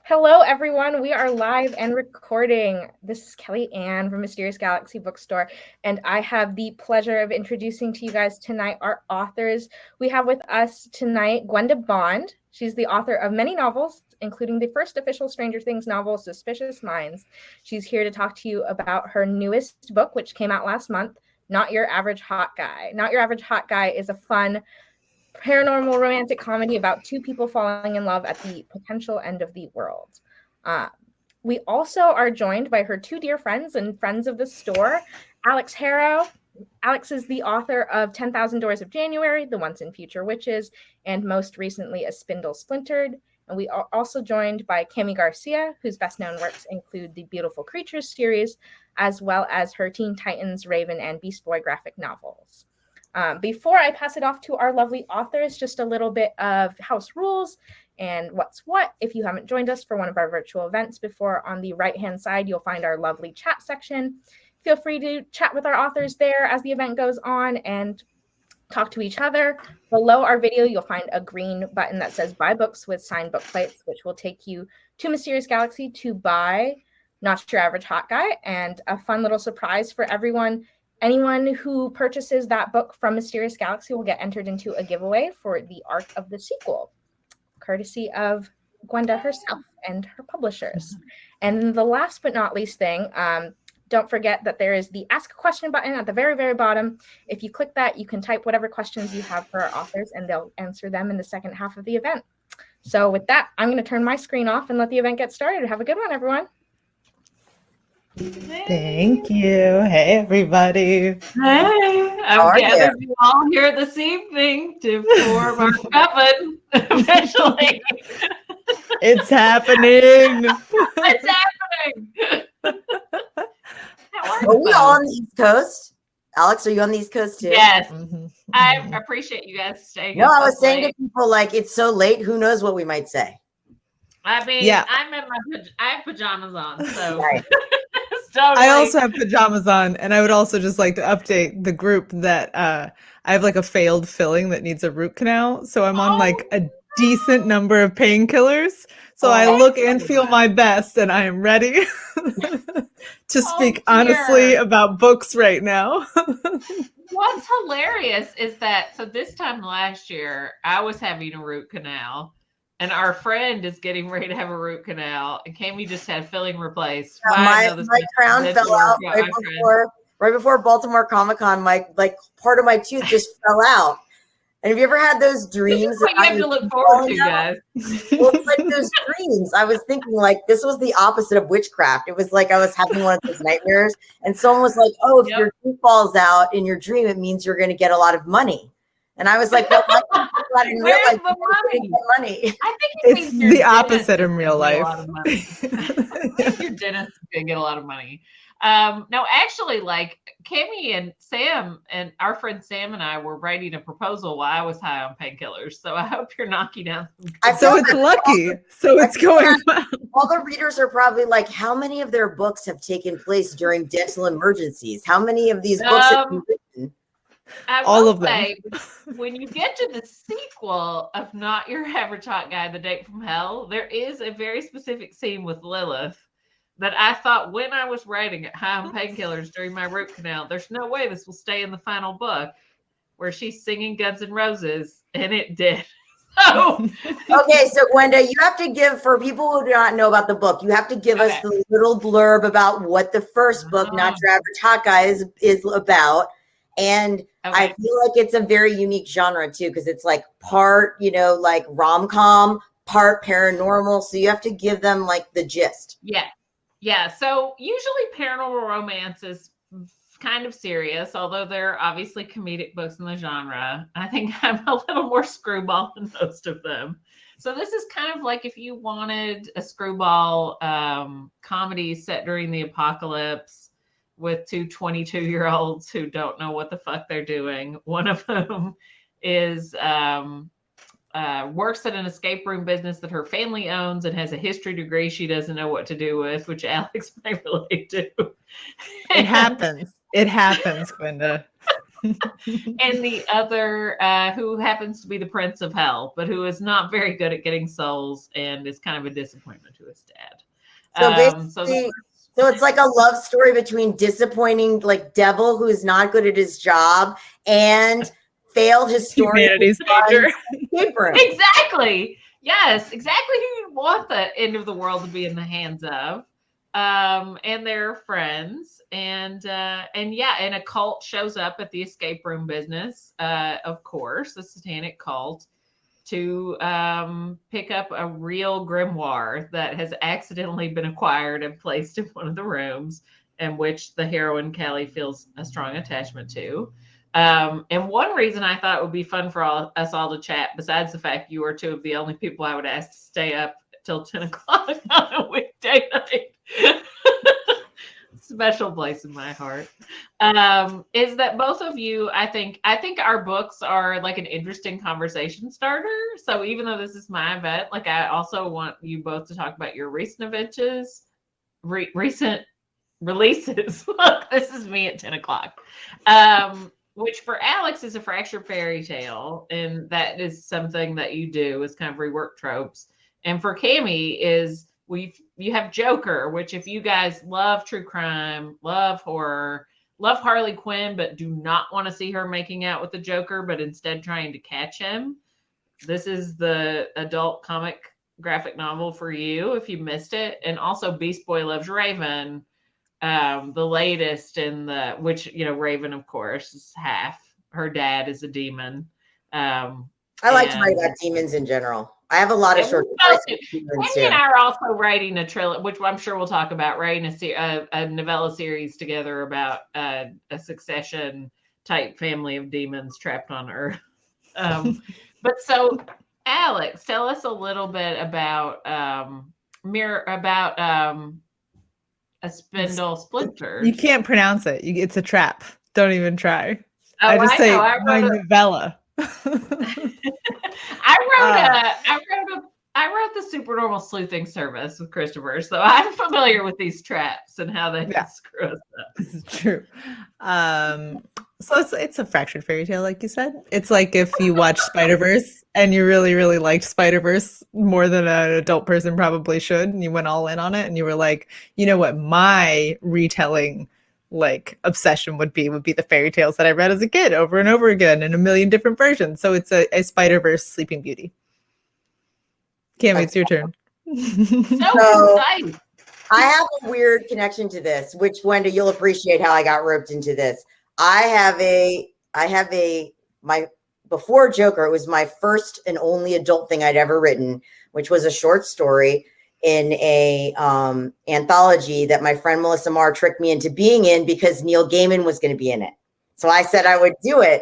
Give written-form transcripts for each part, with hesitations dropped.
Hello, everyone. We are live and recording. This is Kelly Ann from Mysterious Galaxy Bookstore, and I have the pleasure of introducing to you guys tonight our authors. We have with us tonight Gwenda Bond. She's the author of many novels, including the first official Stranger Things novel, Suspicious Minds. She's here to talk to you about her newest book, which came out last month, Not Your Average Hot Guy. Not Your Average Hot Guy is a fun paranormal romantic comedy about two people falling in love at the potential end of the world. We also are joined by her two dear friends and friends of the store, Alix Harrow. Alix is the author of 10,000 Doors of January, The Once and Future Witches, and most recently A Spindle Splintered. And we are also joined by Kami Garcia, whose best-known works include the Beautiful Creatures series, as well as her Teen Titans, Raven, and Beast Boy graphic novels. Before I pass it off to our lovely authors, just a little bit of house rules and what's what. If you haven't joined us for one of our virtual events before, on the right-hand side, you'll find our lovely chat section. Feel free to chat with our authors there as the event goes on and talk to each other. Below our video, you'll find a green button that says buy books with signed book plates, which will take you to Mysterious Galaxy to buy Not Your Average Hot Guy, and a fun little surprise for everyone. Anyone who purchases that book from Mysterious Galaxy will get entered into a giveaway for the art of the sequel, courtesy of Gwenda herself and her publishers. And the last but not least thing, don't forget that there is the Ask a Question button at the very, very bottom. If you click that, you can type whatever questions you have for our authors, and they'll answer them in the second half of the event. So with that, I'm going to turn my screen off and let the event get started. Have a good one, everyone. Thank you. Hey, everybody. Hey, I've gathered you all here this evening to form our coven officially. It's happening. It's happening. Are we all on the East Coast? Alix, are you on the East Coast too? Yes. I appreciate you guys staying. No, I was saying to people, like, it's so late, who knows what we might say. I mean, yeah. I have pajamas on, so Right. Totally. I also have pajamas on, and I would also just like to update the group that I have like a failed filling that needs a root canal. So I'm on like a decent number of painkillers. So I look and feel my best, and I am ready to speak honestly about books right now. What's hilarious is that, so this time last year, I was having a root canal. And our friend is getting ready to have a root canal, and Kami just had filling replaced. My crown fell out right before Baltimore Comic-Con. Part of my tooth just fell out. And have you ever had those dreams? What you have to look forward to, guys. Well, it's like those dreams. I was thinking like this was the opposite of witchcraft. It was like I was having one of those nightmares, and someone was like, "Oh, if your tooth falls out in your dream, it means you're going to get a lot get money." And I was like, well, I didn't realize money. I think it's the opposite in real life. Your dentist is going to get a lot of money. No, actually, like Kami and Sam and our friend Sam and I were writing a proposal while I was high on painkillers. So I hope you're knocking out. So it's lucky. So it's going well. All the readers are probably like, how many of their books have taken place during dental emergencies? How many of these books have been written? All of them. When you get to the sequel of Not Your Average Hot Guy, The Date from Hell, there is a very specific scene with Lilith that I thought when I was writing it, high on painkillers during my root canal, there's no way this will stay in the final book, where she's singing Guns N' Roses, and it did. Okay, so Gwenda, you have to give, for people who do not know about the book, you have to give us the little blurb about what the first book, Not Your Average Hot Guy, is about. And I feel like it's a very unique genre too, because it's like part, like rom-com, part paranormal. So you have to give them like the gist. Yeah. So usually paranormal romance is kind of serious, although there are obviously comedic books in the genre. I think I'm a little more screwball than most of them. So this is kind of like if you wanted a screwball comedy set during the apocalypse, with two 22-year-olds who don't know what the fuck they're doing. One of them is works at an escape room business that her family owns and has a history degree she doesn't know what to do with, which Alix may relate to. It happens. It happens, Gwenda. And the other, who happens to be the Prince of Hell, but who is not very good at getting souls and is kind of a disappointment to his dad. So basically, so it's like a love story between disappointing, like devil who's not good at his job and failed historian. Humanities major. Exactly. Yes, exactly who you want the end of the world to be in the hands of. And their friends. And a cult shows up at the escape room business, of course, a satanic cult, to pick up a real grimoire that has accidentally been acquired and placed in one of the rooms, in which the heroine Kelly feels a strong attachment to. And one reason I thought it would be fun for us all to chat, besides the fact you are two of the only people I would ask to stay up till 10 o'clock on a weekday night, special place in my heart, is that both of you, I think our books are like an interesting conversation starter. So even though this is my event, like I also want you both to talk about your recent events, recent releases. Look, this is me at 10 o'clock. Which for Alix is a fractured fairy tale, and that is something that you do is kind of rework tropes. And for Kami is you have Joker, which if you guys love true crime, love horror, love Harley Quinn, but do not want to see her making out with the Joker, but instead trying to catch him, this is the adult comic graphic novel for you if you missed it. And also Beast Boy Loves Raven, the latest in the, which, Raven, of course, is half. Her dad is a demon. I like to write about demons in general. I have a lot of short stories. Wendy and I are also writing a trilogy, which I'm sure we'll talk about, writing a novella series together about a succession type family of demons trapped on Earth. But so, Alix, tell us a little bit about a spindle splinter. You can't pronounce it. It's a trap. Don't even try. Oh, I just say my novella. I wrote the Supernormal Sleuthing Service with Christopher, so I'm familiar with these traps and how they screw us up. This is true. So it's a fractured fairy tale, like you said. It's like if you watch Spider-Verse and you really, really liked Spider-Verse more than an adult person probably should, and you went all in on it, and you were like, you know what, my retelling like obsession would be the fairy tales that I read as a kid over and over again in a million different versions. So it's a Spider-Verse Sleeping Beauty. Kami, it's your turn. So I have a weird connection to this, which Gwenda, you'll appreciate how I got roped into this. Before Joker, it was my first and only adult thing I'd ever written, which was a short story in a anthology that my friend Melissa Marr tricked me into being in because Neil Gaiman was going to be in it. So I said I would do it.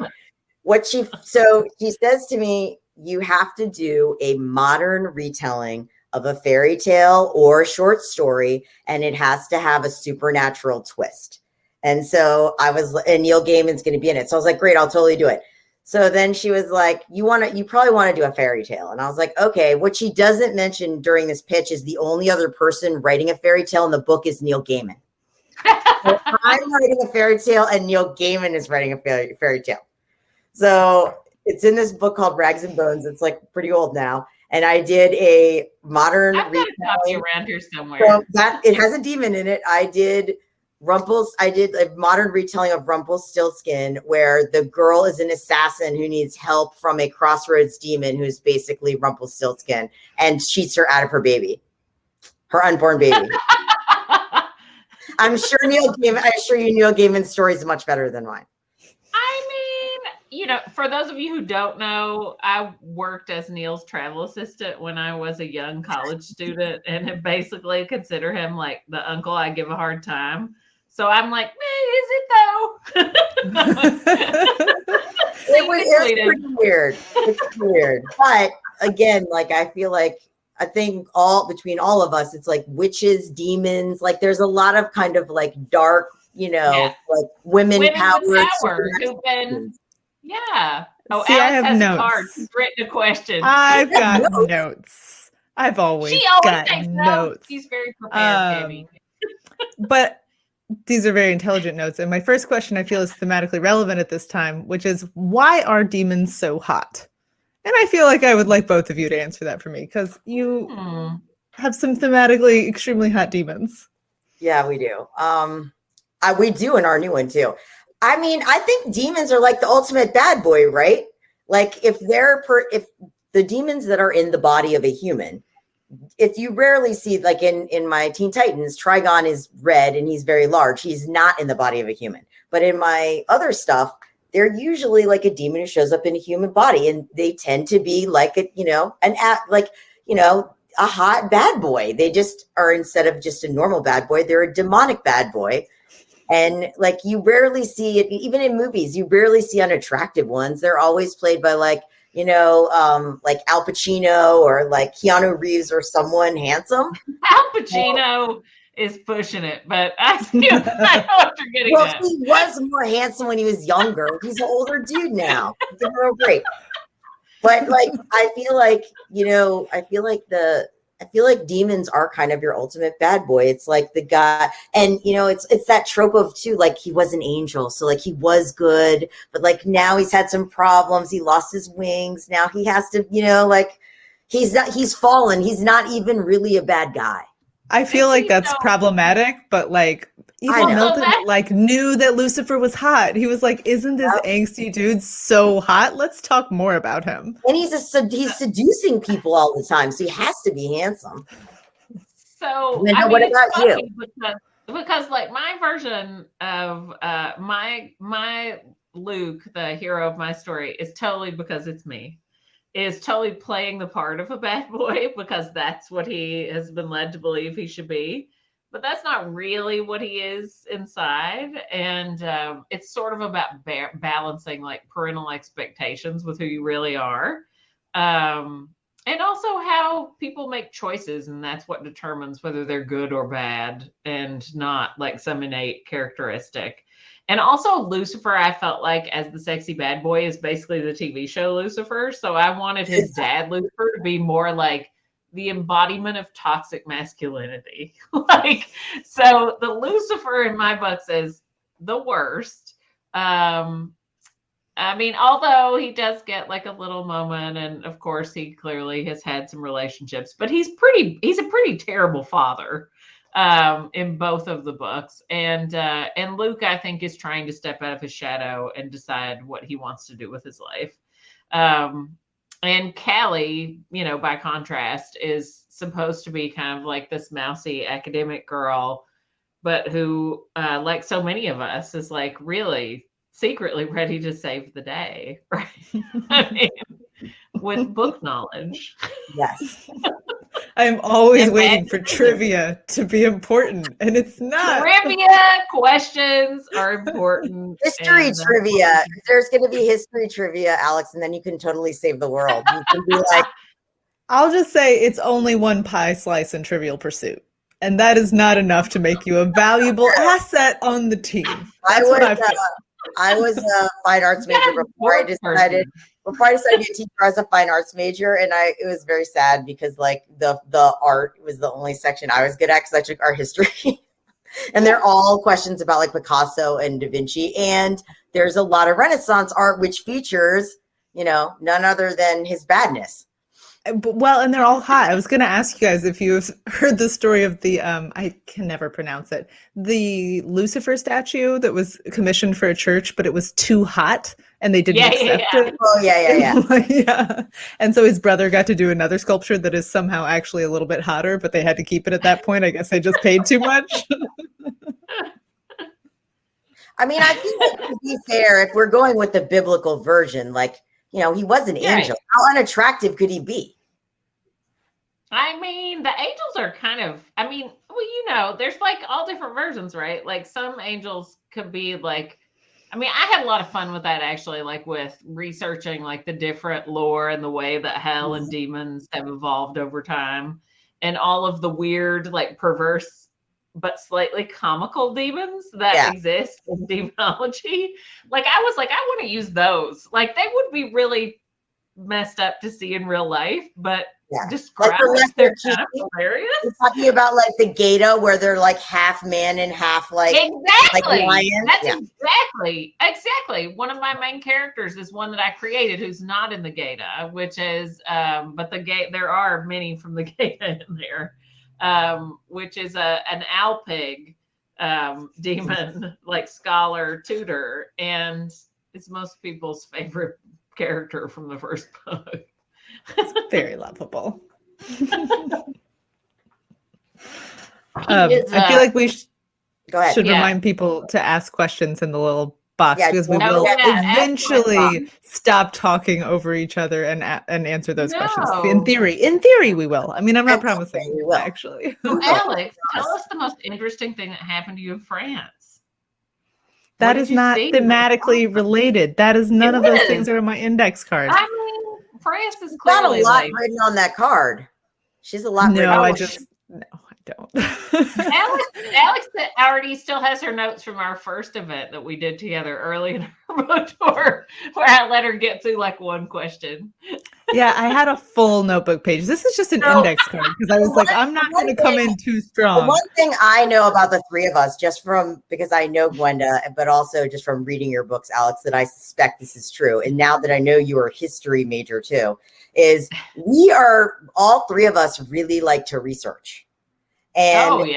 She says to me, you have to do a modern retelling of a fairy tale or a short story, and it has to have a supernatural twist. And so and Neil Gaiman's going to be in it. So I was like, great, I'll totally do it. So then she was like, you probably want to do a fairy tale. And I was like, okay. What she doesn't mention during this pitch is the only other person writing a fairy tale in the book is Neil Gaiman. So I'm writing a fairy tale and Neil Gaiman is writing a fairy tale. So it's in this book called Rags and Bones. It's like pretty old now. And I did a modern I've got a copy around here somewhere. So it has a demon in it. I did a modern retelling of Rumpelstiltskin, where the girl is an assassin who needs help from a crossroads demon who's basically Rumpelstiltskin and cheats her out of her baby, her unborn baby. I'm sure Neil Gaiman's story is much better than mine. I mean, for those of you who don't know, I worked as Neil's travel assistant when I was a young college student, and have basically consider him like the uncle I give a hard time. So I'm like, is it though? It's pretty weird. It's weird. But again, like I feel like I think between all of us, it's like witches, demons. Like there's a lot of kind of like dark, like women power. Who've been, yeah. Oh, See, Alix I have has notes. Cards. She's written a question. I've got notes. I've always She always got takes notes. She's very prepared, Kami. But these are very intelligent notes. And my first question I feel is thematically relevant at this time, which is, why are demons so hot? And I feel like I would like both of you to answer that for me, because you have some thematically extremely hot demons. Yeah, we do. We do in our new one too. I mean, I think demons are like the ultimate bad boy, right? Like if the demons that are in the body of a human, if you rarely see, like in my Teen Titans, Trigon is red and he's very large. He's not in the body of a human. But in my other stuff, they're usually like a demon who shows up in a human body, and they tend to be like a hot bad boy. They just are, instead of just a normal bad boy, they're a demonic bad boy. And like you rarely see it, even in movies, you rarely see unattractive ones. They're always played by like Al Pacino or like Keanu Reeves or someone handsome. Al Pacino is pushing it, but I know what you're getting at. He was more handsome when he was younger. He's an older dude now. Give him a break. But like, I feel like demons are kind of your ultimate bad boy. It's like the guy, and it's that trope of too, like he was an angel. So like he was good, but like now he's had some problems. He lost his wings. Now he has to, he's fallen. He's not even really a bad guy. I feel like that's problematic, but like even Milton like knew that Lucifer was hot. He was like, "Isn't this angsty dude so hot? Let's talk more about him." And he's seducing people all the time, so he has to be handsome. So what about you? Because like my version of my Luke, the hero of my story, is totally because it's me. Is totally playing the part of a bad boy because that's what he has been led to believe he should be. But that's not really what he is inside. And it's sort of about balancing like parental expectations with who you really are. And also how people make choices. And that's what determines whether they're good or bad, and not like some innate characteristic. And also Lucifer, I felt like, as the sexy bad boy, is basically the TV show Lucifer. So I wanted his dad, Lucifer, to be more like the embodiment of toxic masculinity. So the Lucifer in my books is the worst. I mean, although he does get like a little moment, and of course he clearly has had some relationships, but he's a pretty terrible father. In both of the books, and Luke, I think, is trying to step out of his shadow and decide what he wants to do with his life. And Callie, by contrast, is supposed to be kind of like this mousy academic girl, but who, like so many of us, is like really secretly ready to save the day, right? I mean, with book knowledge. Yes. I'm always waiting for trivia to be important, and it's not. Trivia questions are important. History trivia. There's going to be history trivia, Alex, and then you can totally save the world. You can be like, I'll just say it's only one pie slice in Trivial Pursuit, and that is not enough to make you a valuable asset on the team. I was a fine arts major before I decided to teach. I was a fine arts major, and it was very sad because like the art was the only section I was good at, because I took art history. And they're all questions about like Picasso and Da Vinci, and there's a lot of Renaissance art which features, none other than his badness. Well, and they're all hot. I was going to ask you guys if you've heard the story of the, I can never pronounce it, the Lucifer statue that was commissioned for a church, but it was too hot and they didn't accept it. Oh, yeah. Yeah. And so his brother got to do another sculpture that is somehow actually a little bit hotter, but they had to keep it at that point. I guess they just paid too much. I mean, I think that, to be fair, if we're going with the biblical version, like, he was an angel. How unattractive could he be? I mean, the angels are kind of, there's like all different versions, right? Like some angels could be like, I had a lot of fun with that actually, like with researching like the different lore and the way that hell and demons have evolved over time, and all of the weird, like perverse, but slightly comical demons that exist in demonology. Like I was like, I want to use those. Like they would be really messed up to see in real life, but described. Like They're kind of hilarious. We're talking about like the Gaeta where they're like half man and half like lion. That's exactly. One of my main characters is one that I created who's not in the Gaeta, which is but there are many from the Gaeta in there, which is an owl pig demon, like scholar tutor, and it's most people's favorite character from the first book. It's very lovable. I feel like we should remind people to ask questions in the little box because we will eventually stop talking over each other and answer those questions. In theory, we will. I mean, I'm not promising we will actually. So, Alix, tell us the most interesting thing that happened to you in France. That is not thematically related. That is none of those things are in my index card. I mean, France is clearly got a lot written on that card. She's a lot written. No, I don't. Alix already still has her notes from our first event that we did together early in her book tour, where I let her get through like one question. Yeah, I had a full notebook page. This is just an index card because I was like, I'm not going to come in too strong. One thing I know about the three of us, just from because I know Gwenda, but also just from reading your books, Alix, that I suspect this is true. And now that I know you are a history major too, is we are all three of us really like to research. And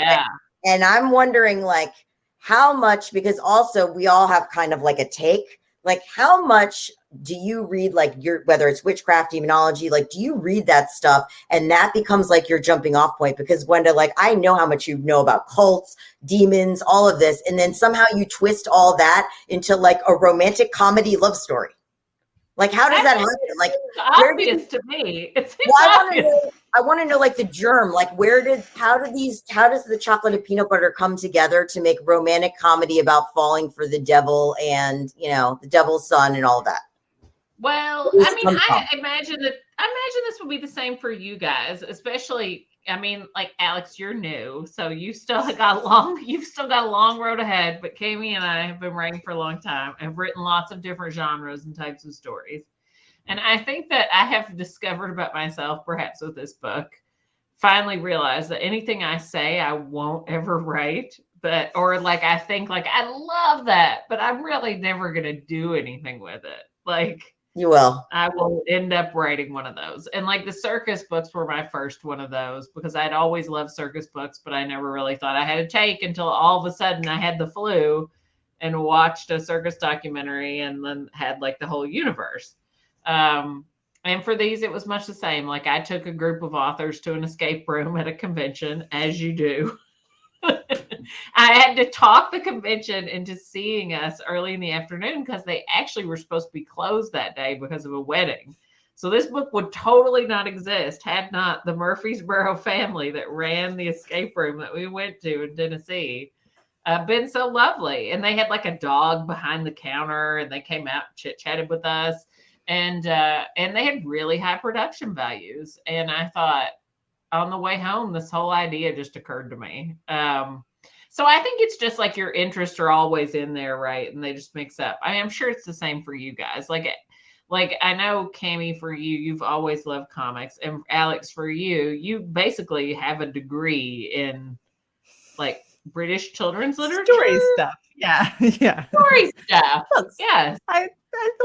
and I'm wondering like how much, because also we all have kind of like a take, like how much do you read like whether it's witchcraft, demonology, like do you read that stuff and that becomes like your jumping off point? Because Gwenda, like I know how much you know about cults, demons, all of this, and then somehow you twist all that into like a romantic comedy love story. Like how does that happen? Like obvious to me. It's I want to know like the germ, like how does the chocolate and peanut butter come together to make romantic comedy about falling for the devil and, you know, the devil's son and all that? Well, I mean, I imagine this would be the same for you guys, especially, I mean, like Alix, you're new, so you've still got a long road ahead, but Kami and I have been writing for a long time and have written lots of different genres and types of stories. And I think that I have discovered about myself, perhaps with this book, finally realized that anything I say, I won't ever write, or like, I think like, I love that, but I'm really never going to do anything with it. Like, you will. I will end up writing one of those. And like the circus books were my first one of those because I'd always loved circus books, but I never really thought I had a take until all of a sudden I had the flu and watched a circus documentary and then had like the whole universe. And for these, it was much the same. Like I took a group of authors to an escape room at a convention, as you do. I had to talk the convention into seeing us early in the afternoon because they actually were supposed to be closed that day because of a wedding. So this book would totally not exist had not the Murfreesboro family that ran the escape room that we went to in Tennessee been so lovely. And they had like a dog behind the counter and they came out and chit-chatted with us. And they had really high production values. And I thought, on the way home, this whole idea just occurred to me. So I think it's just like your interests are always in there, right? And they just mix up. I'm sure it's the same for you guys. Like I know, Kami, for you, you've always loved comics. And Alix, for you, you basically have a degree in like British children's literature. Story stuff. Yeah. Yeah. Story stuff. Yes. I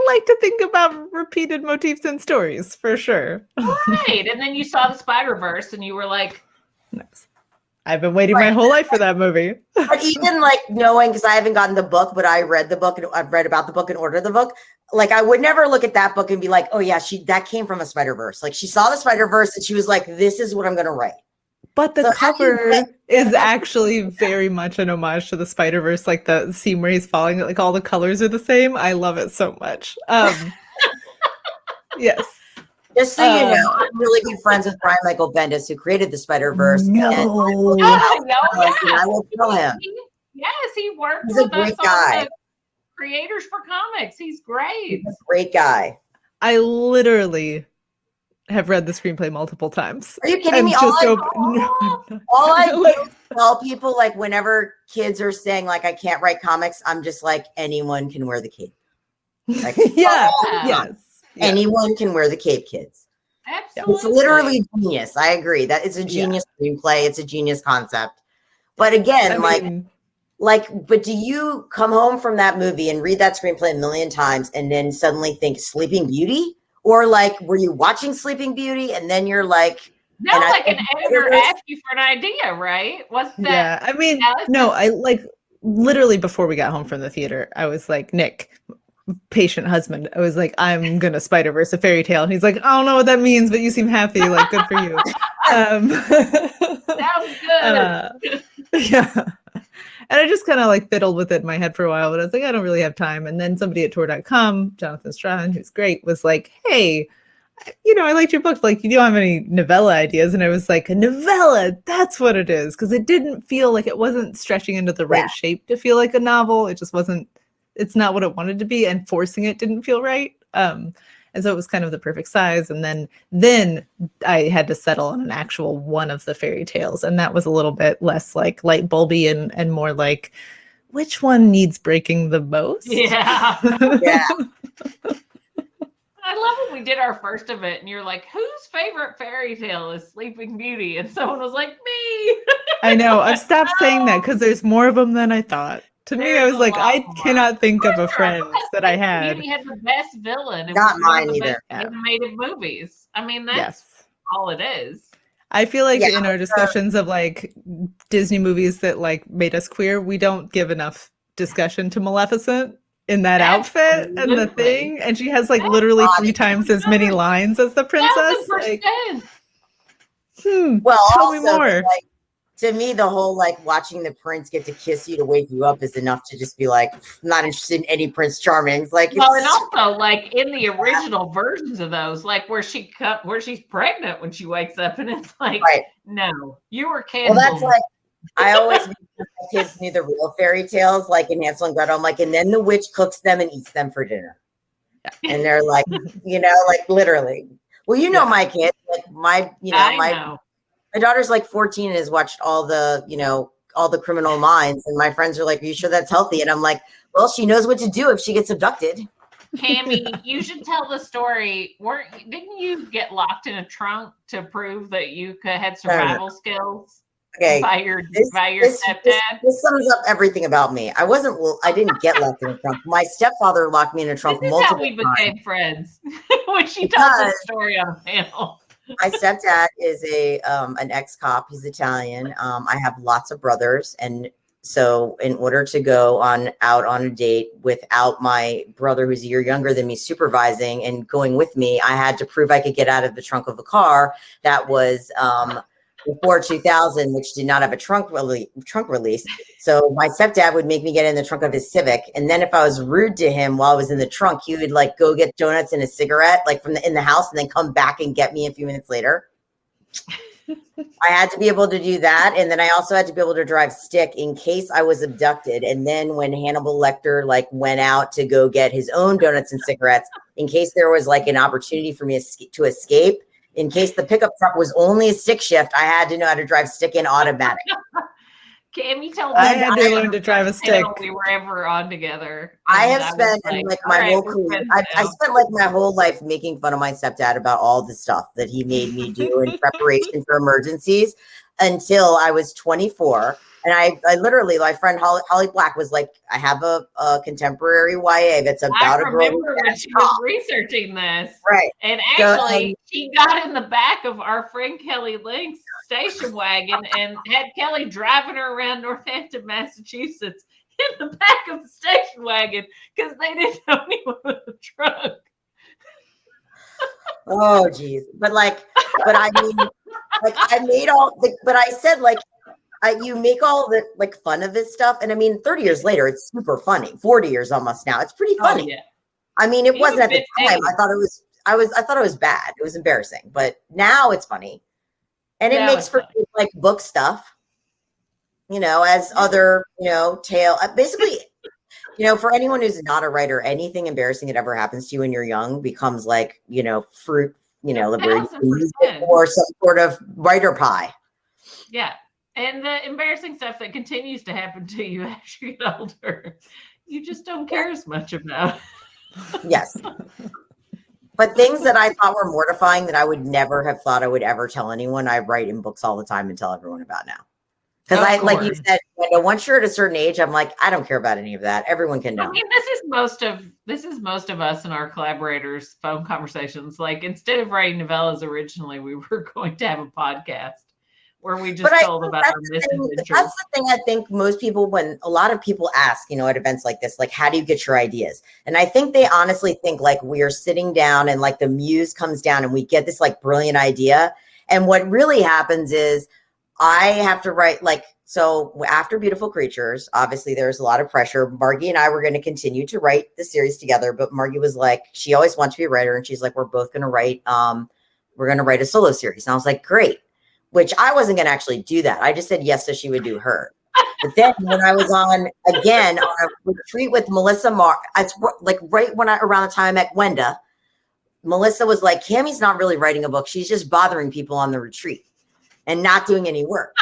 like to think about repeated motifs in stories for sure. Right. And then you saw the Spider-Verse and you were like, nice. I've been waiting my whole life for that movie. But even like knowing, because I haven't gotten the book, but I read the book and I've read about the book and ordered the book. Like I would never look at that book and be like, oh yeah, that came from a Spider-Verse. Like she saw the Spider-Verse and she was like, this is what I'm going to write. But the cover is actually very much an homage to the Spider-Verse, like the scene where he's falling, like all the colors are the same. I love it so much. Yes. Just so you know, I'm really good friends with Brian Michael Bendis, who created the Spider-Verse. No. I will kill him. Yes, he worked He's with a great us guy. on the Creators for Comics. He's great. He's a great guy. I literally have read the screenplay multiple times. Are you kidding me? All I do is tell people, like, whenever kids are saying, like, I can't write comics, I'm just like, anyone can wear the cape. Like, yes. anyone can wear the cape, kids. Absolutely. It's literally genius. I agree. That it's a genius screenplay. It's a genius concept. But again, but do you come home from that movie and read that screenplay a million times and then suddenly think Sleeping Beauty? Or like, were you watching Sleeping Beauty and then you're like, no, like an editor asked you for an idea, right? What's that? Yeah, I mean, no, I like literally before we got home from the theater, I was like, Nick, patient husband, I was like, I'm gonna Spider-Verse a fairy tale. And he's like, I don't know what that means, but you seem happy. Like, good for you. Sounds good. Yeah. And I just kind of like fiddled with it in my head for a while, but I was like, I don't really have time. And then somebody at tour.com, Jonathan Strahan, who's great, was like, hey, I liked your book. Like, you don't have any novella ideas. And I was like, a novella, that's what it is. Because it didn't feel like it wasn't stretching into the right shape to feel like a novel. It just wasn't, it's not what it wanted to be. And forcing it didn't feel right. And so it was kind of the perfect size. And then I had to settle on an actual one of the fairy tales. And that was a little bit less like light bulby and more like, which one needs breaking the most? Yeah. Yeah. I love when we did our first of it and you're like, whose favorite fairy tale is Sleeping Beauty? And someone was like, me. I know. I've stopped saying that because there's more of them than I thought. To me, I was like, I cannot think of a friend that I had. Beauty had the best villain. It Not was one of mine the either. best animated movies. I mean, that's all it is. I feel like in our discussions of like Disney movies that like made us queer, we don't give enough discussion to Maleficent in that outfit and the thing. And she has like literally 3 times as many lines as the princess. Like, well, tell me more. Like, to me, the whole like watching the prince get to kiss you to wake you up is enough to just be like, not interested in any Prince Charmings. Like, well, and also like in the original versions of those, like where she's pregnant when she wakes up, and it's like, no, you were canceled. Well, that's like I always make my kids knew the real fairy tales, like in Hansel and Gretel. I'm like, and then the witch cooks them and eats them for dinner, and they're like, like literally. Well, my kids, like my daughter's like 14 and has watched all the Criminal Minds, and my friends are like, are you sure that's healthy? And I'm like, well, she knows what to do if she gets abducted. Kami, you should tell the story. Didn't you get locked in a trunk to prove that you had survival skills? Okay. By your stepdad? This sums up everything about me. I didn't get locked in a trunk. My stepfather locked me in a trunk multiple times. This is how we became friends. When she told the story on a panel. My stepdad is an ex-cop. He's Italian. I have lots of brothers, and so in order to go out on a date without my brother, who's a year younger than me, supervising and going with me, I had to prove I could get out of the trunk of a car that was before 2000, which did not have a trunk release. So my stepdad would make me get in the trunk of his Civic, and then if I was rude to him while I was in the trunk, he would like go get donuts and a cigarette like in the house, and then come back and get me a few minutes later. I had to be able to do that, and then I also had to be able to drive stick in case I was abducted. And then when Hannibal Lecter like went out to go get his own donuts and cigarettes, in case there was like an opportunity for me to escape. In case the pickup truck was only a stick shift, I had to know how to drive stick in automatic. Kami told I had to learn to drive a stick. We were ever on together. I have spent my whole career. I spent like my whole life making fun of my stepdad about all the stuff that he made me do in preparation for emergencies until I was 24. And I literally, my friend Holly Black was like, I have a contemporary YA that's about a girl. I remember when she was researching this. Right. And actually, she got in the back of our friend Kelly Link's station wagon and had Kelly driving her around Northampton, Massachusetts in the back of the station wagon because they didn't know anyone with a truck. Oh, geez. But I mean, like I made but I said like, you make all the like fun of this stuff, and I mean, 30 years later, it's super funny. 40 years almost now, it's pretty funny. Oh, yeah. I mean, it wasn't at the time. I thought it was bad. It was embarrassing, but now it's funny, and it makes for like book stuff. As other tale. Basically, for anyone who's not a writer, anything embarrassing that ever happens to you when you're young becomes like fruit. Where you can use it for some sort of writer pie. Yeah. And the embarrassing stuff that continues to happen to you as you get older, you just don't care as much about. Yes. But things that I thought were mortifying that I would never have thought I would ever tell anyone, I write in books all the time and tell everyone about now. Because like you said, once you're at a certain age, I'm like, I don't care about any of that. Everyone can know. I mean, this is most of us and our collaborators' phone conversations. Like, instead of writing novellas originally, we were going to have a podcast where we just told about our misadventures. That's the thing I think most people, when a lot of people ask, at events like this, like, how do you get your ideas? And I think they honestly think like we are sitting down and like the muse comes down and we get this like brilliant idea. And what really happens is I have to write so after Beautiful Creatures, obviously there's a lot of pressure. Margie and I were going to continue to write the series together, but Margie was like, she always wants to be a writer. And she's like, we're both going to write, a solo series. And I was like, great, which I wasn't going to actually do that. I just said yes, so she would do her. But then when I was on a retreat with Melissa it's like right when around the time I met Gwenda, Melissa was like, Kami's not really writing a book. She's just bothering people on the retreat and not doing any work.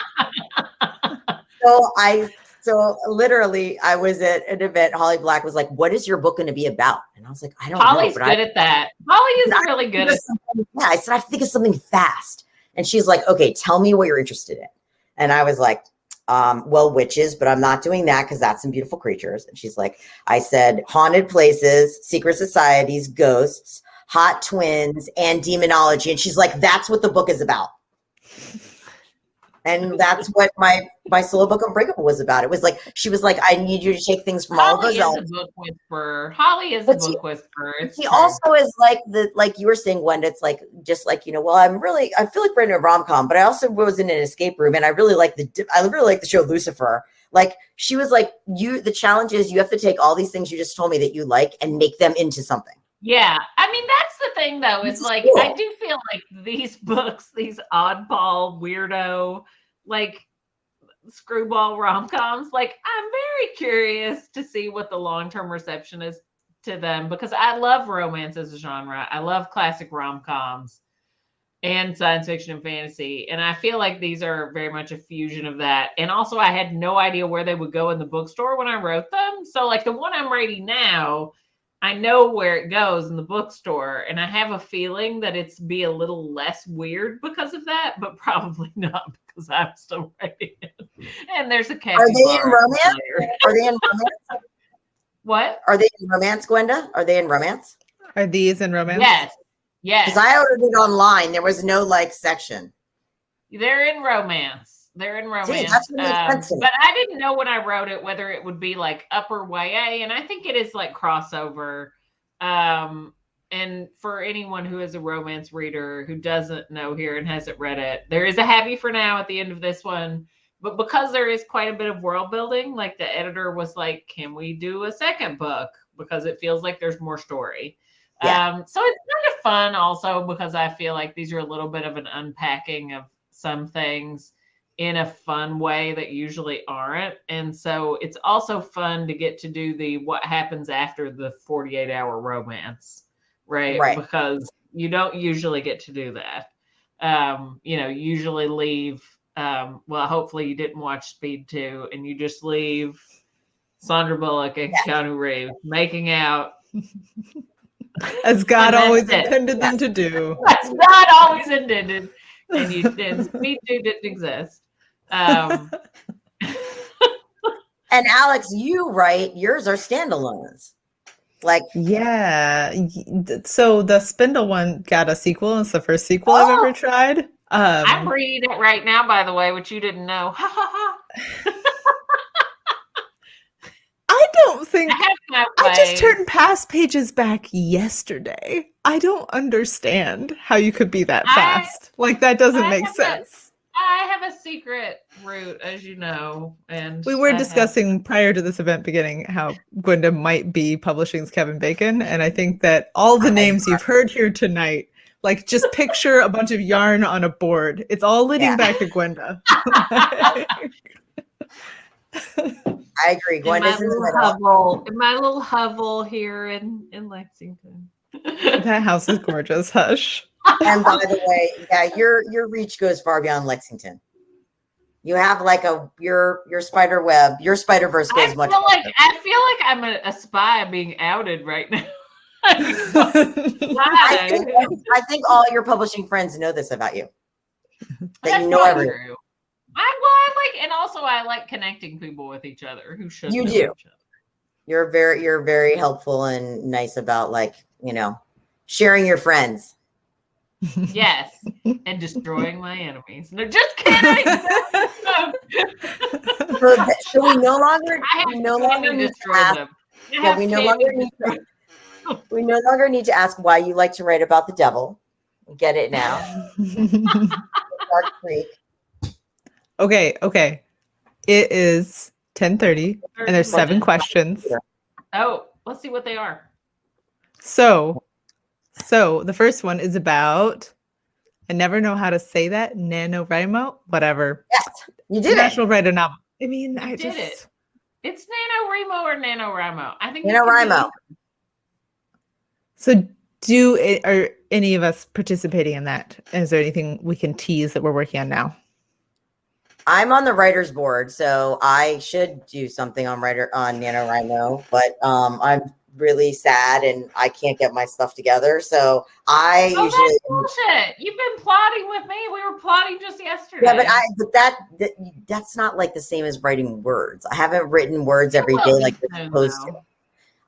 So literally I was at an event. Holly Black was like, what is your book going to be about? And I was like, I don't know. Holly's good at that. Holly is really good at that. Yeah, I said, I think it's something fast. And she's like, okay, tell me what you're interested in. And I was like, well, witches, but I'm not doing that because that's in Beautiful Creatures. And she's like, I said, haunted places, secret societies, ghosts, hot twins, and demonology. And she's like, that's what the book is about. And that's what my solo book Unbreakable was about. It was like, she was like, I need you to take things from all those elements. Holly is a book whisperer. She also is like you were saying, Gwenda, it's like, just like, well, I feel like writing a rom-com, but I also was in an escape room and I really like the show Lucifer. Like, she was like, the challenge is you have to take all these things you just told me that you like and make them into something. Yeah. I mean, that's the thing though. It's like, cool. I do feel like these books, these oddball, weirdo, like screwball rom-coms, like I'm very curious to see what the long-term reception is to them, because I love romance as a genre. I love classic rom-coms and science fiction and fantasy. And I feel like these are very much a fusion of that. And also I had no idea where they would go in the bookstore when I wrote them. So like the one I'm writing now, I know where it goes in the bookstore, and I have a feeling that it's be a little less weird because of that, but probably not because I'm still writing it. And there's a capybara. Are they in romance? Are they in romance? What? Are they in romance, Gwenda? Are they in romance? Are these in romance? Yes. Yes. Because I ordered it online. There was no section. They're in romance. They're in romance. See, that's really but I didn't know when I wrote it whether it would be like upper YA, and I think it is like crossover. And for anyone who is a romance reader who doesn't know here and hasn't read it, there is a happy for now at the end of this one. But because there is quite a bit of world building, like the editor was like, can we do a second book? Because it feels like there's more story. Yeah. So it's kind of fun also because I feel like these are a little bit of an unpacking of some things in a fun way that usually aren't. And so it's also fun to get to do the what happens after the 48-hour romance, right? Because you don't usually get to do that. Usually leave, hopefully you didn't watch Speed 2 and you just leave Sandra Bullock and Keanu Reeves making out. As God always intended them to do. As God always intended. And Speed 2 didn't exist. And Alix, you write, yours are standalones. Yeah. So the Spindle one got a sequel. It's the first sequel I've ever tried. I'm reading it right now, by the way, which you didn't know. Ha ha ha. I don't think I just turned past pages back yesterday. I don't understand how you could be that fast. That doesn't make sense. I have a secret route, as you know. And we were discussing prior to this event beginning how Gwenda might be Publishing's Kevin Bacon. And I think that all the names you've heard here tonight, just picture a bunch of yarn on a board. It's all leading back to Gwenda. I agree. Gwenda's in my little hovel here in Lexington. That house is gorgeous. Hush. And by the way, your reach goes far beyond Lexington. You have your spider web, your Spider-Verse goes much. I feel like I'm a spy being outed right now. I think all your publishing friends know this about you. That you know everything. True. I like, and also I like connecting people with each other who should. You know do. Each other. You're very helpful and nice about like, sharing your friends. Yes, and destroying my enemies. No, just kidding. So we no longer need to ask. them. Yeah, we no longer need to ask why you like to write about the devil. We get it now. Dark Creek. Okay. It is 10:30 and there's 7 questions. Oh, let's see what they are. So the first one is about, I never know how to say that, NaNoWriMo, whatever. Yes, you did National Writer Novel. I mean, You did it. It's NaNoWriMo or NaNoWriMo. I think NaNoWriMo. So are any of us participating in that? Is there anything we can tease that we're working on now? I'm on the writer's board, so I should do something on NaNoWriMo, but I'm really sad and I can't get my stuff together. So I usually that's bullshit. You've been plotting with me. We were plotting just yesterday. Yeah, but that's not like the same as writing words. I haven't written words every day like you're supposed to.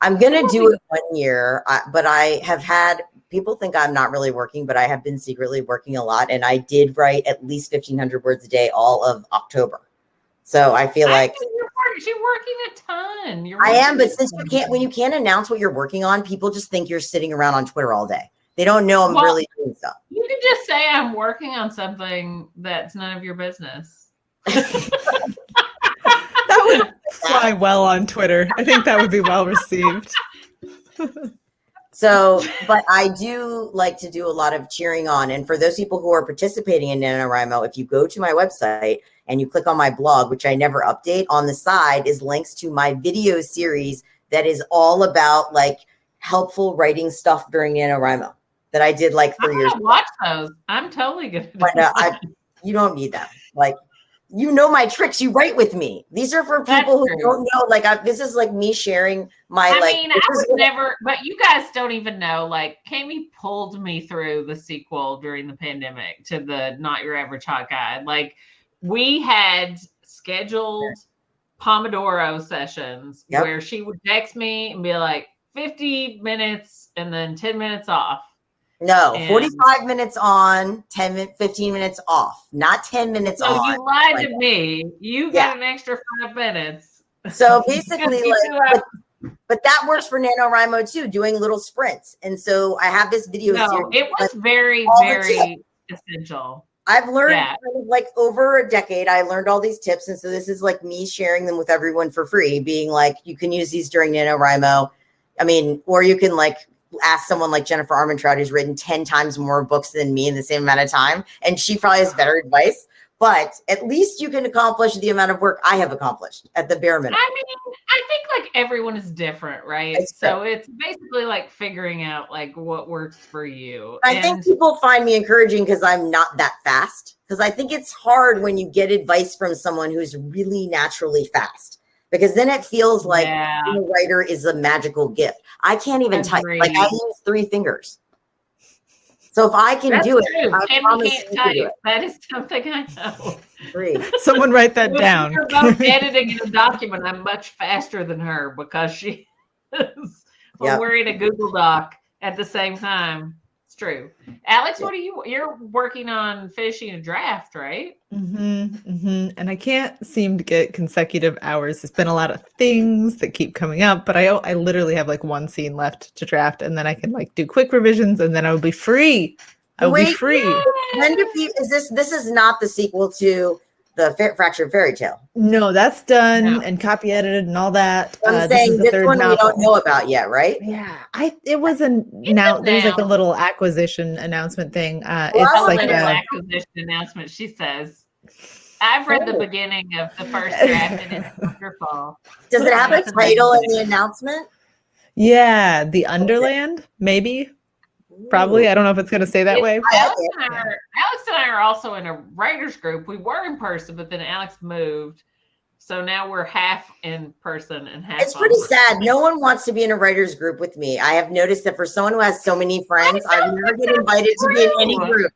I'm gonna do it 1 year, but I have had people think I'm not really working, but I have been secretly working a lot, and I did write at least 1,500 words a day all of October. So I feel like you're working a ton. I am, but since when you can't announce what you're working on, people just think you're sitting around on Twitter all day. They don't know I'm really doing stuff. You can just say I'm working on something that's none of your business. That would fly well on Twitter. I think that would be well received. So, but I do like to do a lot of cheering on. And for those people who are participating in NaNoWriMo, if you go to my website and you click on my blog, which I never update, on the side is links to my video series that is all about like helpful writing stuff during NaNoWriMo that I did like 3 years ago. Watch those. I'm totally good. But you don't need them. Like, you know my tricks. You write with me. These are for people who don't know. Like, this is like me sharing my. I mean, I was never. But you guys don't even know. Like, Kami pulled me through the sequel during the pandemic to the Not Your Average Hot Guide. Like, we had scheduled Pomodoro sessions where she would text me and be like 50 minutes and then 10 minutes off. No, 45 minutes on, 15 minutes off, not 10 minutes on. So you lied to me. You got an extra 5 minutes. So basically, but that works for NaNoWriMo too, doing little sprints. And so I have this video series. It was very essential. I've learned kind of like over a decade, I learned all these tips. And so this is like me sharing them with everyone for free, being like, you can use these during NaNoWriMo. I mean, or you can like ask someone like Jennifer Armentrout, who's written 10 times more books than me in the same amount of time. And she probably has better advice, but at least you can accomplish the amount of work I have accomplished at the bare minimum. I mean, I think like everyone is different, right? So it's basically like figuring out like what works for you. I think people find me encouraging because I'm not that fast. Because I think it's hard when you get advice from someone who's really naturally fast. Because then it feels like being a writer is a magical gift. I can't even type. Like, I use 3 fingers. So if I can do it, I promise you can do it. That is something I know. 3. Someone write that down. You're both editing in a document. I'm much faster than her because she is. We're in a Google Doc at the same time. It's true. Alix, you're working on finishing a draft, right? And I can't seem to get consecutive hours. There's been a lot of things that keep coming up, but I literally have like 1 scene left to draft, and then I can like do quick revisions, and then I will be free. I will be free. When this is not the sequel to the Fractured Fairy Tale? No, that's done and copy edited and all that. I'm saying this one we don't know about yet, right? Yeah, it was there's like a little acquisition announcement thing. It's like an acquisition announcement. She says, "I've read the beginning of the first draft and it's wonderful." Does it have a title in the announcement? Yeah, The Underland, maybe. Probably. I don't know if it's going to stay that way. Alix and I are also in a writers group. We were in person, but then Alix moved. So now we're half in person and half. It's pretty sad. No one wants to be in a writer's group with me. I have noticed that for someone who has so many friends, I've never been invited to be in any group.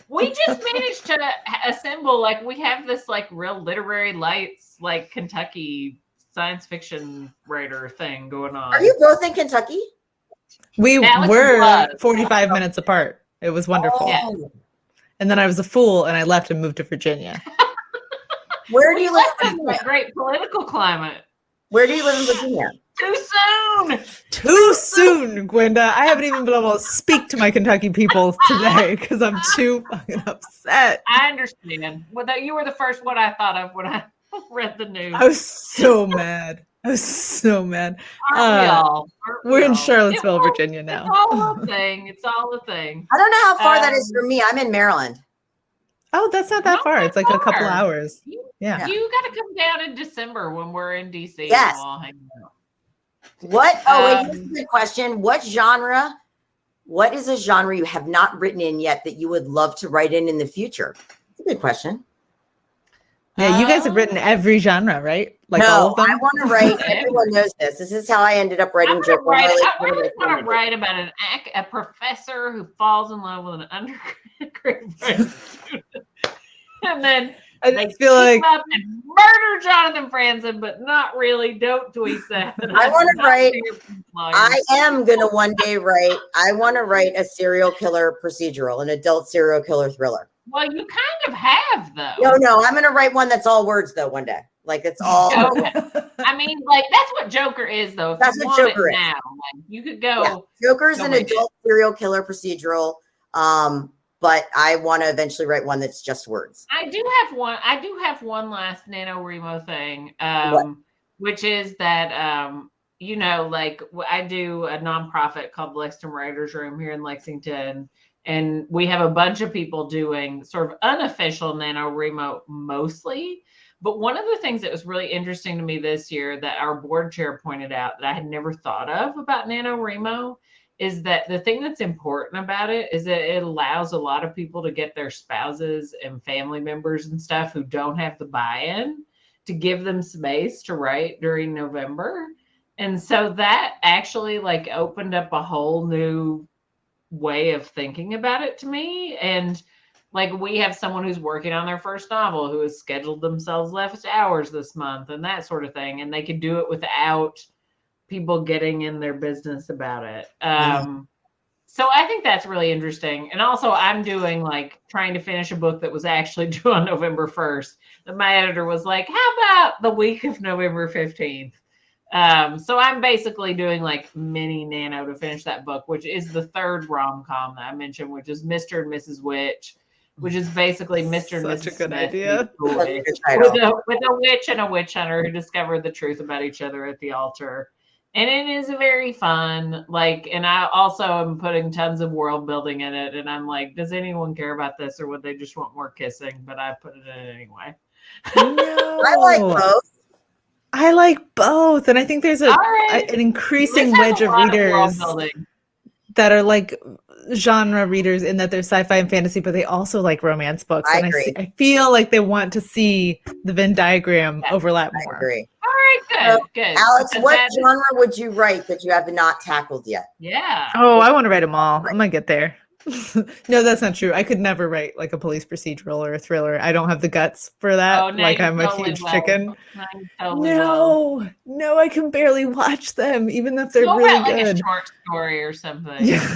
We just managed to assemble, like, we have this like real literary lights, like Kentucky science fiction writer thing going on. Are you both in Kentucky? We Alex were was. 45 minutes apart. It was wonderful. Yeah. And then I was a fool and I left and moved to Virginia. Where do We you live left in in Virginia? a great political climate. Where do you live in Virginia? Too soon. Too soon, Gwenda. I haven't even been able to speak to my Kentucky people today because I'm too fucking upset. I understand. Well, you were the first one I thought of when I read the news. I was so mad. I was so mad. Aren't we all? Aren't we We're in all? Charlottesville, It's all- Virginia now. It's all a thing. It's all a thing. I don't know how far that is from me. I'm in Maryland. Oh, that's not that Not far. that It's like a couple far. hours. You, Yeah. you got to come down in December when we're in DC. Yes. And we'll all hang out. What? Oh, wait, here's a good question. What is a genre you have not written in yet that you would love to write in the future? It's a good question. Yeah, you guys have written every genre, right? Like all of them? I want to write. Everyone knows this. This is how I ended up writing. I really want to write about a professor who falls in love with an undergraduate student, and then I they just feel like up and murder Jonathan Franzen, but not really. Don't tweet that. I want to write. Lawyers. I am gonna one day write. I want to write a serial killer procedural, an adult serial killer thriller. Well, you kind of have though. No, I'm gonna write one that's all words though. One day, like it's all. Okay. I mean, like that's what Joker is, though. If That's you what want Joker it is. now, like, you could go. Yeah. Joker's go an with adult serial killer procedural. But I want to eventually write one that's just words. I do have one last NaNoWriMo thing, What? which is that like I do a nonprofit called Lexington Writers Room here in Lexington, and we have a bunch of people doing sort of unofficial NaNoWriMo mostly. But one of the things that was really interesting to me this year that our board chair pointed out that I had never thought of about NaNoWriMo is that the thing that's important about it is that it allows a lot of people to get their spouses and family members and stuff who don't have the buy-in to give them space to write during November. And so that actually like opened up a whole new way of thinking about it to me. And like we have someone who's working on their first novel who has scheduled themselves less hours this month and that sort of thing. And they could do it without people getting in their business about it. So I think that's really interesting. And also I'm doing like trying to finish a book that was actually due on November 1st that my editor was like, how about the week of November 15th? So I'm basically doing like mini nano to finish that book, which is the third rom-com that I mentioned, which is Mr. and Mrs. Witch, which is basically Mr. and Mrs. Such a good Smith idea. with a witch and a witch hunter who discovered the truth about each other at the altar. And it is very fun. Like, and I also am putting tons of world building in it. And I'm like, does anyone care about this or would they just want more kissing? But I put it in anyway. No. I like both. I like both. And I think there's right. an increasing This has wedge a of lot readers world building. that are like genre readers in that they're sci-fi and fantasy, but they also like romance books. I and agree. I feel like they want to see the Venn diagram overlap I more. agree. All right, good. Alex, Because what that is- genre would you write that you have not tackled yet? Yeah. Oh, I want to write them all. I'm gonna get there. No, that's not true. I could never write like a police procedural or a thriller. I don't have the guts for that. Oh, no, like you I'm a totally huge will. chicken. No, you totally will. No, I can barely watch them, even if they're Go really write like good. a short story or something. Yeah,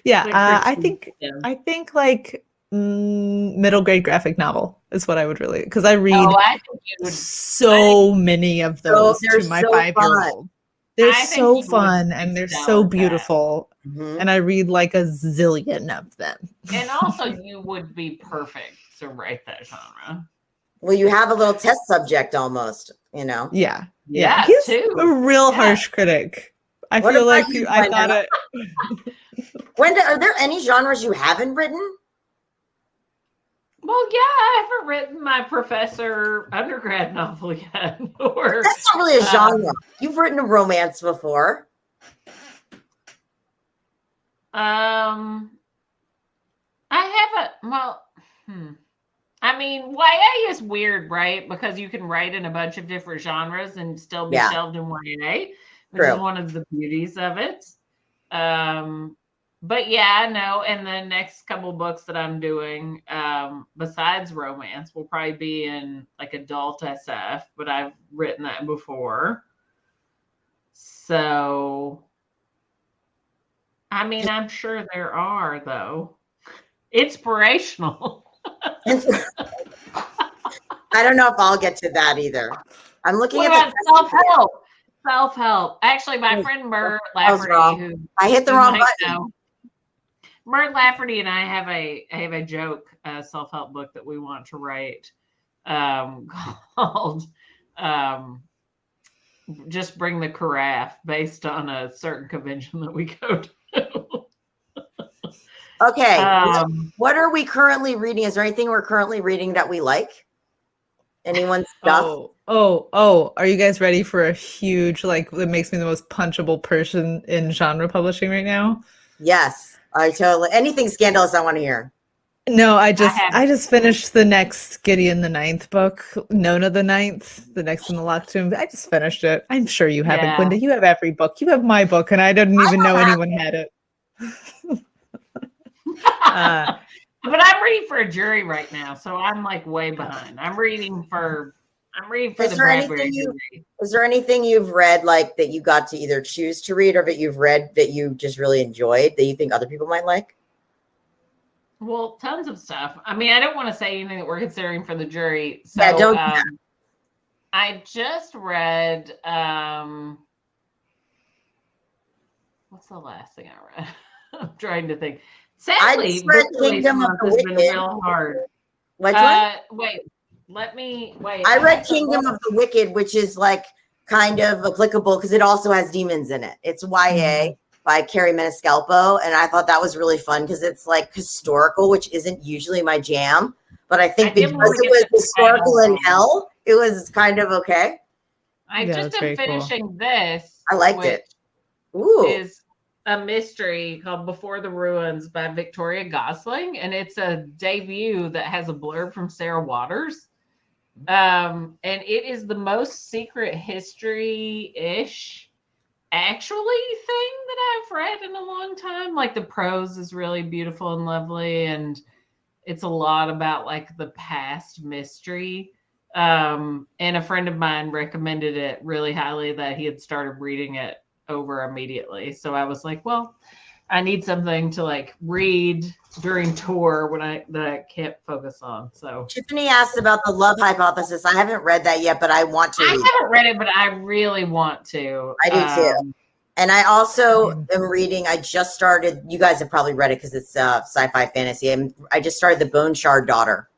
yeah. Like I Christine think Kim. like middle grade graphic novel is what I would really, because I read Oh, I think you would. so many of those they're to my so 5-year-old. They're I think so you would fun be and they're stellar so at that. beautiful. Mhm. And I read like a zillion of them. And also, you would be perfect to write that genre. Well, you have a little test subject almost, you know. Yeah. Yeah, He's too. a real Yeah. harsh critic. I What feel about like you, I Gwenda? thought it. Gwenda, are there any genres you haven't written? Well, yeah, I haven't written my professor undergrad novel yet. Or That's not really a genre. You've written a romance before. I haven't. Well, I I mean, YA is weird, right? Because you can write in a bunch of different genres and still be shelved in YA, which is one of the beauties of it. But yeah, no. And the next couple books that I'm doing, besides romance, will probably be in like adult SF, but I've written that before. So, I mean, I'm sure there are, though. Inspirational. I don't know if I'll get to that either. I'm looking at self-help. Self-help. Actually, my friend Mert Lafferty, who I hit the wrong button. Mert Lafferty and I have a joke self-help book that we want to write called Just Bring the Carafe, based on a certain convention that we go to. Okay. What are we currently reading? Is there anything we're currently reading that we like? Anyone's stuff? Oh, are you guys ready for a huge, like, that makes me the most punchable person in genre publishing right now? Yes. I totally, anything scandalous I want to hear. No, I just finished the next Gideon the Ninth book, Nona the Ninth, the next in the Locked Tomb. I just finished it. I'm sure you haven't, Gwenda. You have every book. You have my book, and I didn't even know anyone had it. But I'm reading for a jury right now, so I'm like way behind. I'm reading for the Bradbury jury. Is there anything you've read like that you got to either choose to read or that you've read that you just really enjoyed that you think other people might like? Well, tons of stuff. I mean, I don't want to say anything that we're considering for the jury. So yeah, don't. I just read what's the last thing I read? I'm trying to think. Sadly, I just read Kingdom of the Wicked. Been real hard. Which one? Wait. I read Kingdom of the Wicked, which is like kind of applicable because it also has demons in it. It's YA by Carrie Menescalpo, and I thought that was really fun because it's like historical, which isn't usually my jam. But I think because it was historical in hell, it was kind of okay. I just am finishing this. I liked it. Ooh. Is a mystery called Before the Ruins by Victoria Gosling, and it's a debut that has a blurb from Sarah Waters. And it is the most secret history-ish actually thing that I've read in a long time. Like the prose is really beautiful and lovely, and it's a lot about like the past mystery. And a friend of mine recommended it really highly, that he had started reading it over immediately. So I was like, well, I need something to like read during tour that I can't focus on. So Tiffany asked about the Love Hypothesis. I haven't read that yet, but I want to. I haven't read it, but I really want to. I do too. And I also am reading. I just started. You guys have probably read it because it's sci-fi fantasy. I just started The Bone Shard Daughter.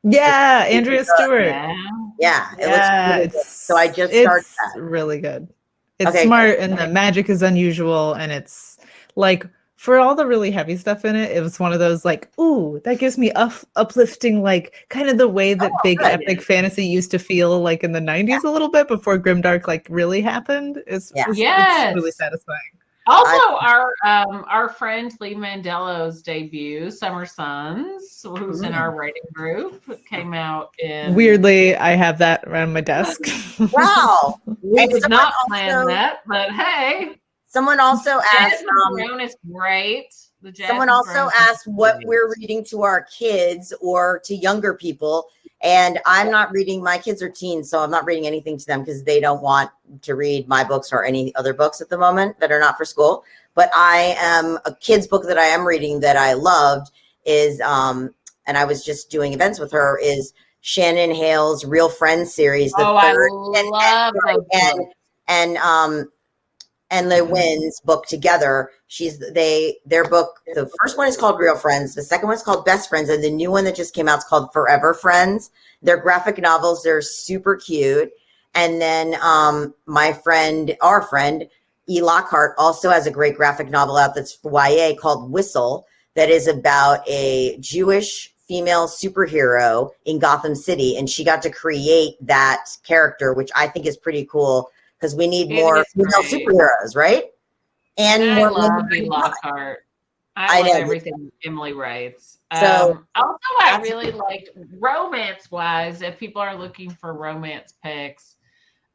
Yeah, Andrea Stewart. Yeah, it looks really good. So I just started that. Really good. It's smart, and the magic is unusual, and it's like, for all the really heavy stuff in it, it was one of those like, ooh, that gives me uplifting, like kind of the way that big epic fantasy used to feel like in the 90s a little bit before grimdark like really happened. It's really satisfying. Also, our friend Lee Mandello's debut, Summer Suns, who's in our writing group, came out in. Weirdly, I have that around my desk. Wow. I did not plan that, but hey. Someone also asked. Brown is great. Someone also asked what we're reading to our kids or to younger people. And I'm not reading, my kids are teens, so I'm not reading anything to them because they don't want to read my books or any other books at the moment that are not for school. But a kid's book that I am reading that I loved is, and I was just doing events with her, is Shannon Hale's Real Friends series. I love and the Wins book together. Their book, the first one is called Real Friends, the second one's called Best Friends, and the new one that just came out is called Forever Friends. They're graphic novels, they're super cute. And then our friend E. Lockhart also has a great graphic novel out that's YA called Whistle, that is about a Jewish female superhero in Gotham City, and she got to create that character, which I think is pretty cool. Because we need more female superheroes, right? And I more love E. Lockhart. I love know. everything Emily writes. So also, I really liked romance-wise. If people are looking for romance picks,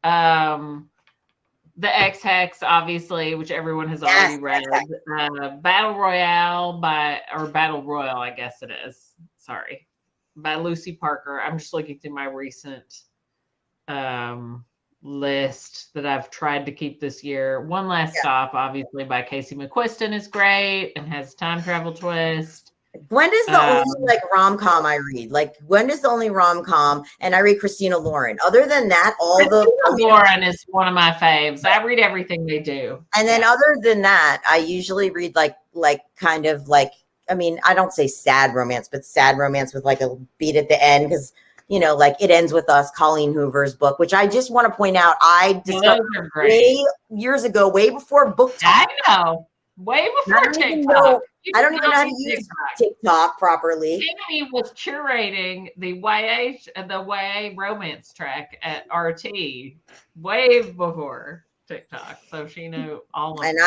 the X-Hex, obviously, which everyone has already read. Battle Royale Battle Royal, I guess it is. Sorry, by Lucy Parker. I'm just looking through my recent list that I've tried to keep this year. One Last Stop, obviously, by Casey McQuiston is great and has a time travel twist. Gwenda's the only like rom-com I read. Like Gwenda's the only rom-com, and I read Christina Lauren. Other than that, Christina Lauren is one of my faves. I read everything they do. And then other than that, I usually read like kind of like, I mean, I don't say sad romance, but sad romance with like a beat at the end, because you know, like It Ends With Us, Colleen Hoover's book, which I just want to point out, I discovered years ago, way before book talk. I know. Way before TikTok. I don't even know how to use TikTok properly. Amy was curating the YA romance track at RT way before TikTok, so she knew all of and them.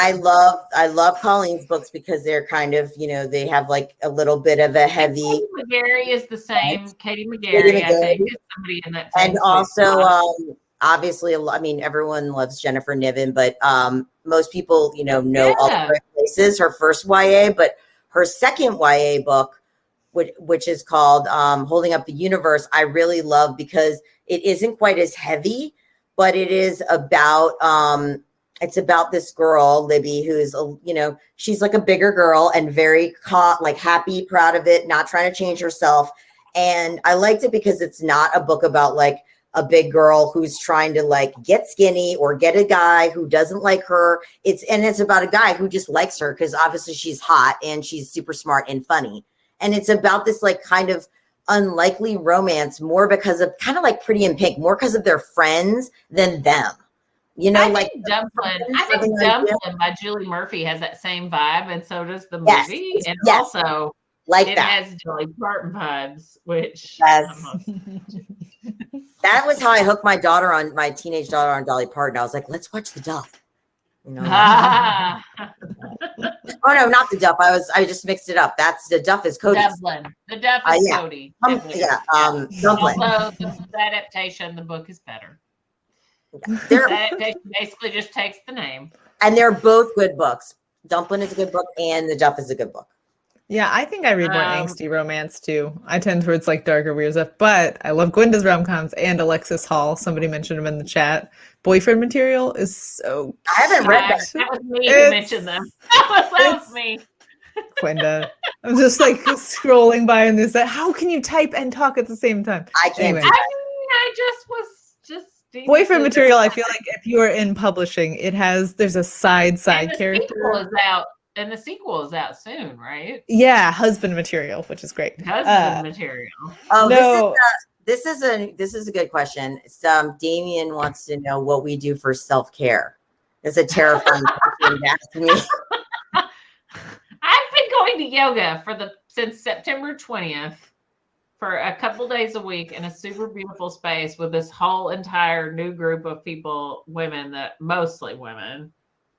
I love Colleen's books because they're kind of, you know, they have like a little bit of a heavy. Katie McGarry is the same. Katie McGarry, I think, is somebody in that same. And also, obviously, I mean, everyone loves Jennifer Niven, but most people, you know All the Right Places, her first YA, but her second YA book, which is called Holding Up the Universe, I really love because it isn't quite as heavy, but it is about it's about this girl, Libby, who's, you know, she's like a bigger girl and very like happy, proud of it, not trying to change herself. And I liked it because it's not a book about like a big girl who's trying to like get skinny or get a guy who doesn't like her. It's about a guy who just likes her because obviously she's hot and she's super smart and funny. And it's about this like kind of unlikely romance, more because of kind of like Pretty in Pink, more because of their friends than them. You know, I think Dumplin' by Julie Murphy has that same vibe, and so does the movie. Yes, and yes. Also, like it that. has Dolly Parton vibes, which that was how I hooked my teenage daughter on Dolly Parton. I was like, let's watch The Duff. You know? Oh no, not The Duff. I just mixed it up. That's The Duff is Cody. The Duff is Cody. Dumplin'. Also, the adaptation, the book is better. The adaptation basically just takes the name. And they're both good books. Dumplin' is a good book, and The Duff is a good book. Yeah, I think I read more angsty romance too. I tend towards like darker, weird stuff, but I love Gwenda's rom-coms and Alexis Hall. Somebody mentioned him in the chat. Boyfriend material is so I haven't read that. That was me who mentioned them. That was me. Gwenda. I'm just like scrolling by and this. How can you type and talk at the same time? I can't. Anyway. I just was Boyfriend material. I feel like if you are in publishing, there's a side character. And the sequel is out soon, right? Yeah, husband material, which is great. Husband material. Oh, no. This is a good question. Damien wants to know what we do for self-care. It's a terrifying question to ask me. I've been going to yoga since September 20th for a couple days a week in a super beautiful space with this whole entire new group of people, mostly women,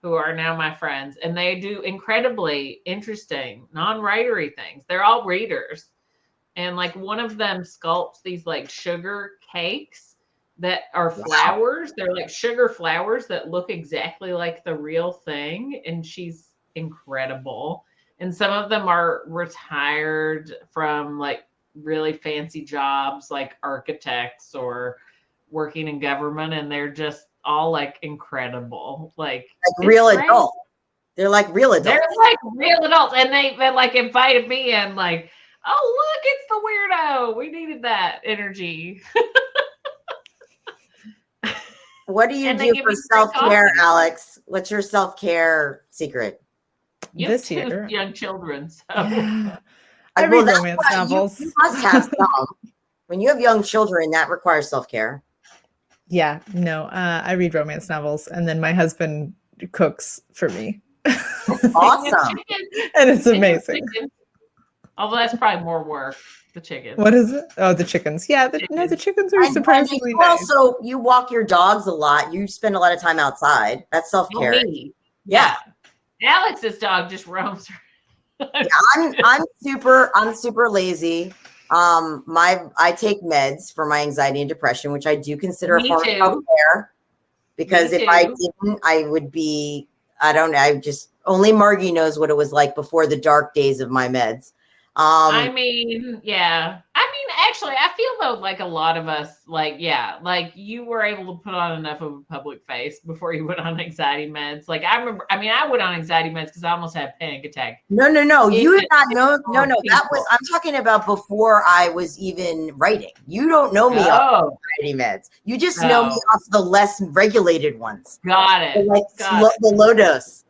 who are now my friends, and they do incredibly interesting non-writery things. They're all readers, and like one of them sculpts these like sugar cakes that are flowers. They're like sugar flowers that look exactly like the real thing, and she's incredible. And some of them are retired from like really fancy jobs like architects or working in government, and they're just all like incredible, like real adults. They're like real adults. They're like real adults, and they like invited me in, like, oh look, it's the weirdo. We needed that energy. What do you do for self-care, Alex? What's your self-care secret? You have two young children, so I read romance novels. You must have some. When you have young children, that requires self-care. Yeah, no, I read romance novels, and then my husband cooks for me. Awesome. And it's amazing. Although that's probably more work, the chickens. What is it? Oh, the chickens. Yeah, the chickens are surprisingly nice. Also, you walk your dogs a lot. You spend a lot of time outside. That's self-care. Yeah. Alex's dog just roams I'm super lazy. I take meds for my anxiety and depression, which I do consider a form of self-care. Because if I didn't, I would be, I don't know, only Margie knows what it was like before the dark days of my meds. I mean, yeah. I mean, actually, I feel though like a lot of us, like you were able to put on enough of a public face before you went on anxiety meds. Like I remember, I mean, I went on anxiety meds because I almost had a panic attack. No. You did not know. No. That was, I'm talking about before I was even writing. You don't know me off anxiety meds. You just know me off the less regulated ones. Got it. The low dose.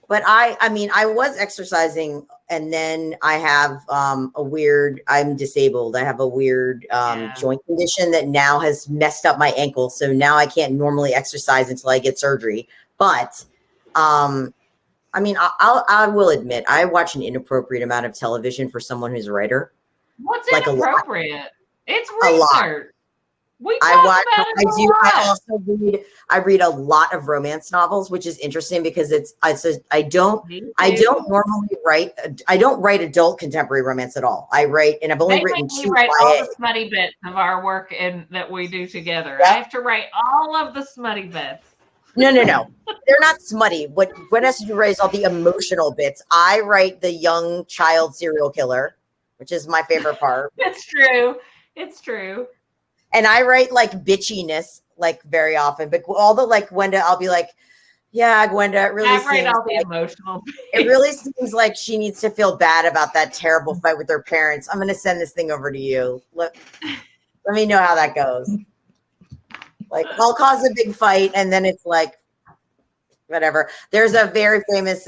But I mean, I was exercising, and then I have I'm disabled. I have a weird joint condition that now has messed up my ankle. So now I can't normally exercise until I get surgery. But I mean, I will admit, I watch an inappropriate amount of television for someone who's a writer. What's inappropriate? It's research. I read a lot of romance novels, which is interesting because I don't normally write. I don't write adult contemporary romance at all. I write, and I've only written two. Write all the smutty bits of our work that we do together. Yep. I have to write all of the smutty bits. No. They're not smutty. What has to do is all the emotional bits. I write the young child serial killer, which is my favorite part. It's true. And I write like bitchiness, like very often, but all the like Gwenda, I'll be like, yeah, Gwenda, it really write all the emotional. It really seems like she needs to feel bad about that terrible fight with her parents. I'm going to send this thing over to you. Let me know how that goes. Like, I'll cause a big fight, and then it's like, whatever. There's a very famous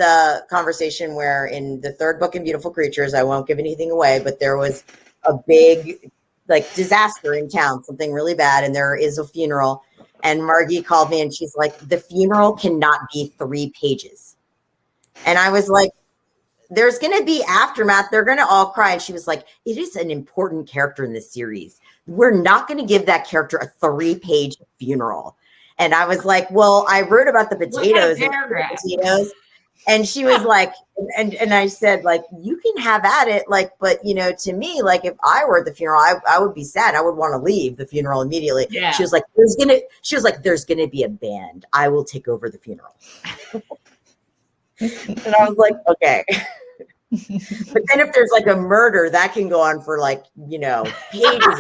conversation where in the third book in Beautiful Creatures, I won't give anything away, but there was a big disaster in town, something really bad, and there is a funeral. And Margie called me and she's like, the funeral cannot be 3 pages. And I was like, there's going to be aftermath. They're going to all cry. And she was like, it is an important character in this series. We're not going to give that character a 3-page funeral. And I was like, well, I wrote about the potatoes. And she was like, and I said, like, you can have at it. Like, but, to me, like, if I were at the funeral, I would be sad. I would want to leave the funeral immediately. Yeah. She was like, there's going to be a band. I will take over the funeral. And I was like, okay. But then if there's like a murder, that can go on for like, pages.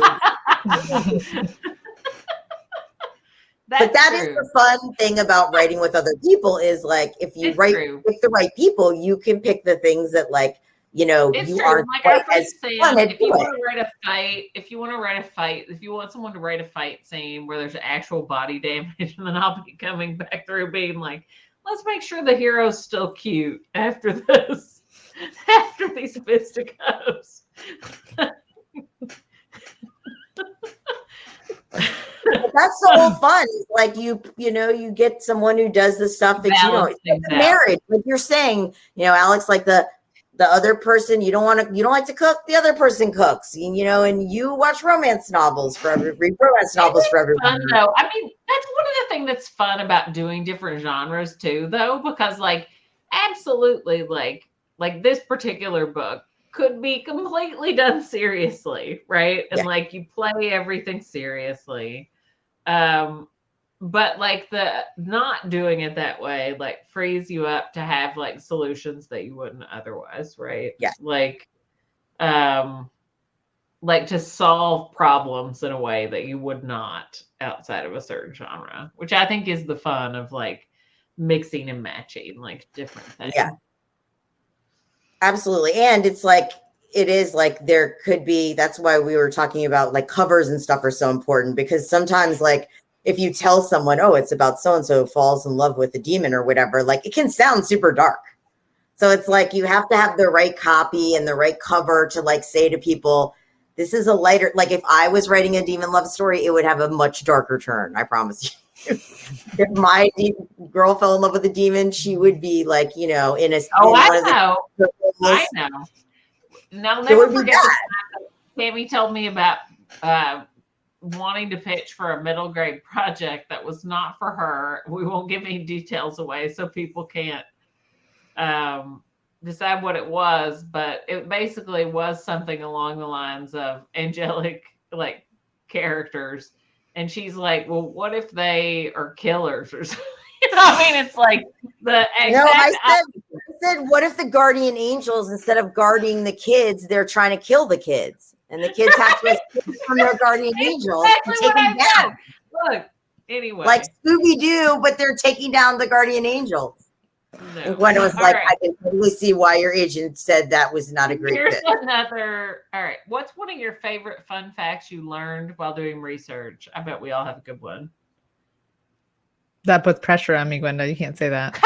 But that is the fun thing about writing with other people is like, if you write with the right people, you can pick the things that like, you aren't quite as fun at if you want to write a fight, if you want someone to write a fight scene where there's actual body damage, and then I'll be coming back through being like, let's make sure the hero's still cute after this, after these fisticuffs. That's the whole fun. Like you get someone who does the stuff that exactly. Marriage, like you're saying, Alix, like the other person, you don't like to cook, the other person cooks, and you watch romance novels for everyone. Fun, though. I mean, that's one of the things that's fun about doing different genres too, though, because like absolutely like this particular book could be completely done seriously, right? And like you play everything seriously. But like the not doing it that way, like frees you up to have like solutions that you wouldn't otherwise, right? Yeah. Like to solve problems in a way that you would not outside of a certain genre, which I think is the fun of like mixing and matching like different things. Yeah. Absolutely. And it is like there could be, that's why we were talking about like covers and stuff are so important, because sometimes like if you tell someone, oh, it's about so-and-so falls in love with a demon or whatever, like it can sound super dark. So it's like you have to have the right copy and the right cover to like say to people, this is a lighter, like if I was writing a demon love story, it would have a much darker turn. I promise you. If my girl fell in love with a demon, she would be like, in a. Oh, I know. Now, never forget that Tammy told me about wanting to pitch for a middle grade project that was not for her. We won't give any details away so people can't decide what it was, but it basically was something along the lines of angelic like characters. And she's like, well, what if they are killers or something? I mean, it's like the exact I said, what if the guardian angels, instead of guarding the kids, they're trying to kill the kids, and the kids have to escape from their guardian angels and take them down. Look, anyway, like Scooby-Doo, but they're taking down the guardian angels. No. And Gwenda was like, I can totally see why your agent said that was not a great fit. Another. All right, what's one of your favorite fun facts you learned while doing research? I bet we all have a good one. That puts pressure on me, Gwenda. You can't say that.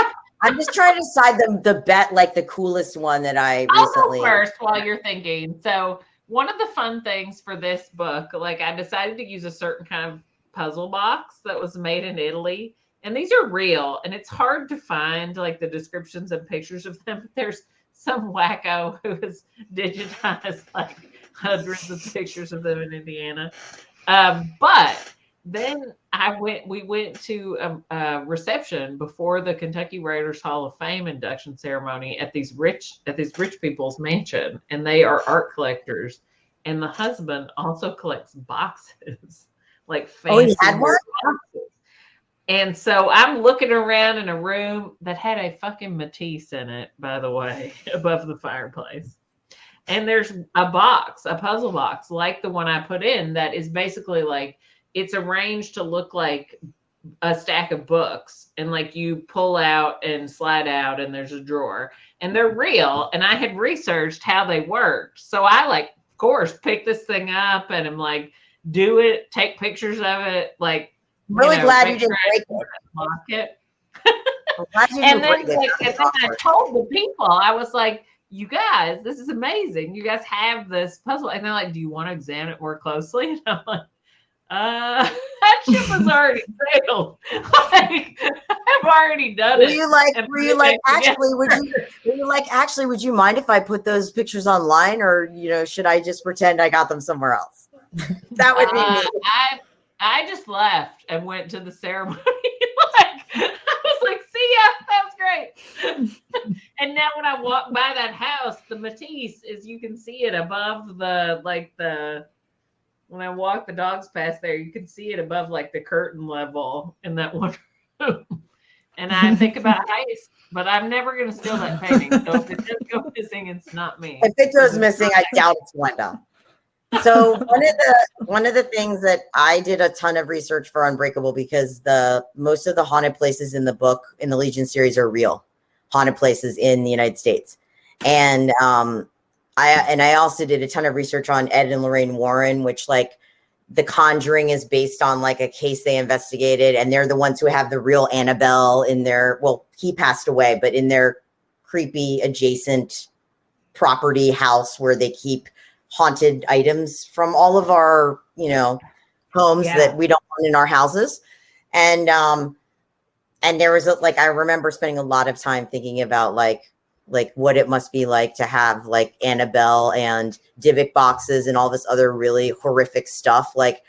I'm just trying to decide the bet, like the coolest one that I recently. I'll go first while you're thinking. So one of the fun things for this book, like I decided to use a certain kind of puzzle box that was made in Italy. And these are real, and it's hard to find like the descriptions and pictures of them. There's some wacko who has digitized like hundreds of pictures of them in Indiana. But then we went to a reception before the Kentucky Writers Hall of Fame induction ceremony at these rich people's mansion, and they are art collectors. And the husband also collects boxes, like fancy he had one? boxes. And so I'm looking around in a room that had a fucking Matisse in it, by the way, above the fireplace. And there's a puzzle box, like the one I put in, that is basically like, it's arranged to look like a stack of books. And like you pull out and slide out and there's a drawer. And they're real. And I had researched how they worked. So I like, of course, pick this thing up and I'm like, do it, take pictures of it, like, I'm really glad you didn't break it. And then I told the people, I was like, you guys, this is amazing. You guys have this puzzle. And they're like, do you want to examine it more closely? And I'm like, that ship was already sailed. Like, I've already done it. Were you like, actually, would you mind if I put those pictures online, or, should I just pretend I got them somewhere else? That would be me. I just left and went to the ceremony. I was like, see ya, that was great. And now when I walk by that house, the Matisse is, you can see it above when I walk the dogs past there, you can see it above like the curtain level in that one room. And I think about heist, but I'm never going to steal that painting. So if it does go missing, it's not me. If it goes missing, I doubt it's Gwenda. So one of the things that I did a ton of research for Unbreakable, because most of the haunted places in the book, in the Legion series, are real haunted places in the United States. And I also did a ton of research on Ed and Lorraine Warren, which like The Conjuring is based on like a case they investigated, and they're the ones who have the real Annabelle in their, well, he passed away, but in their creepy adjacent property house where they keep haunted items from all of our, homes that we don't want in our houses. And there was I remember spending a lot of time thinking about like what it must be like to have like Annabelle and Dybbuk boxes and all this other really horrific stuff, like,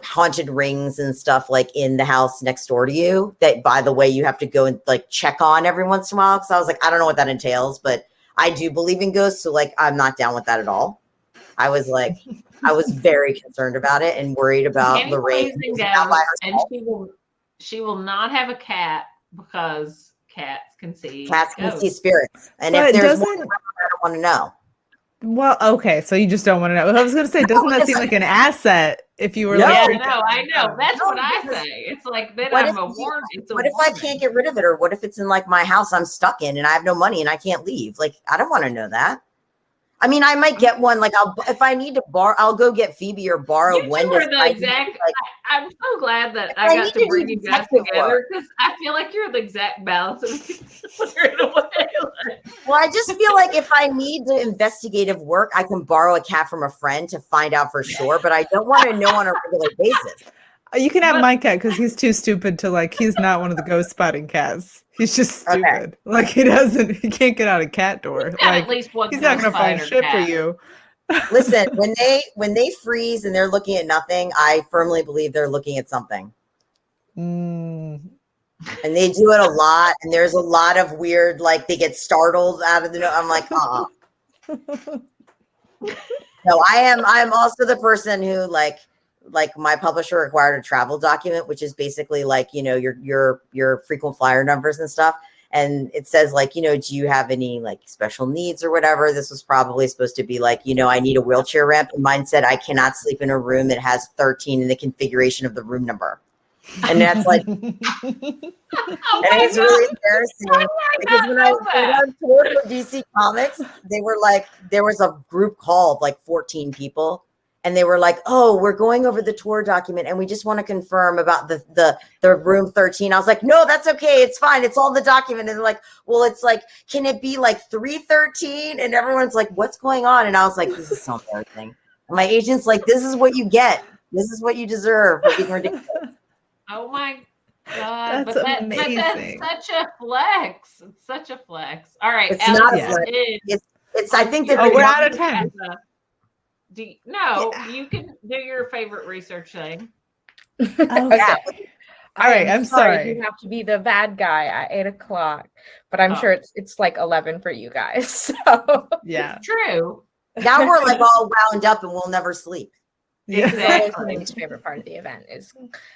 haunted rings and stuff like in the house next door to you, that, by the way, you have to go and like check on every once in a while. So I was like, I don't know what that entails, but I do believe in ghosts, so like I'm not down with that at all. I was very concerned about it and worried about Lorraine. And she will not have a cat because cats can see spirits. And if there's one, I don't want to know. Well, okay, so you just don't want to know. I was going to say, doesn't that seem like an asset if you were I know. That's what I say. It's like, then I'm a warning. What if I can't get rid of it? Or what if it's in like my house I'm stuck in and I have no money and I can't leave? Like, I don't want to know that. I mean, I might get one. Like, if I need to borrow, I'll go get Phoebe or borrow Gwenda. I'm so glad that I got to bring you guys together, because I feel like you're the exact balance of in a way. Well, I just feel like if I need the investigative work, I can borrow a cat from a friend to find out for sure. But I don't want to know on a regular basis. You can have my cat because he's too stupid to he's not one of the ghost spotting cats. He's just stupid. Okay. Like he can't get out a cat door. At least one. He's not going to find shit for you. Listen, when they freeze and they're looking at nothing, I firmly believe they're looking at something. And they do it a lot. And there's a lot of weird, like they get startled out of the note. I'm like, No, I'm also the person who like my publisher required a travel document, which is basically like, your frequent flyer numbers and stuff. And it says like, do you have any like special needs or whatever? This was probably supposed to be like, I need a wheelchair ramp. And mine said I cannot sleep in a room that has 13 in the configuration of the room number. And that's like, and it's really embarrassing because when I was toured for DC Comics, they were like, there was a group call of like 14 people. And they were like, oh, we're going over the tour document and we just want to confirm about the room 13. I was like, no, that's okay. It's fine. It's all the document. And they're like, well, it's like, can it be like 313? And everyone's like, what's going on? And I was like, this is so embarrassing. And my agent's like, this is what you get. This is what you deserve for being ridiculous. Oh my God. That's amazing. That's such a flex. It's such a flex. All right. It's not a flex. It's I think that we're out of time. You can do your favorite research thing. Okay. All right. I'm sorry. You have to be the bad guy at 8:00, but I'm sure it's like 11 for you guys. So yeah, true. Now we're like all wound up and we'll never sleep. Yeah. Exactly. My favorite part of the event is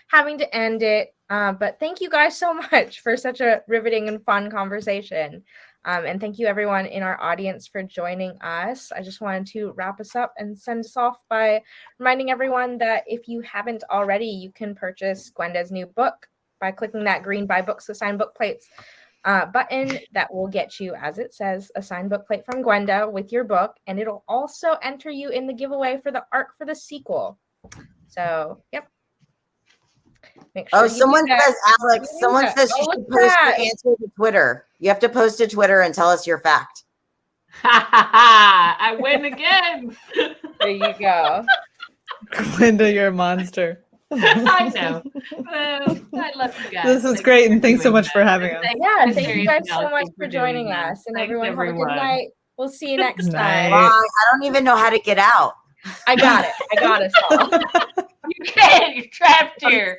having to end it. But thank you guys so much for such a riveting and fun conversation. And thank you everyone in our audience for joining us. I just wanted to wrap us up and send us off by reminding everyone that if you haven't already, you can purchase Gwenda's new book by clicking that green Buy Books with Signed Book Plates button. That will get you, as it says, a signed book plate from Gwenda with your book, and it'll also enter you in the giveaway for the art for the sequel. So, yep. Make sure someone says, Alex, someone says you should post your answer to Twitter. You have to post to Twitter and tell us your fact. I win again. There you go. Gwenda, you're a monster. I know. I love you guys. This was great, and thanks so much for having us. Yeah, thank you guys so much for joining us. And everyone, have a good night. We'll see you next time. I don't even know how to get out. I got it. I got us all. You can't. You're trapped here.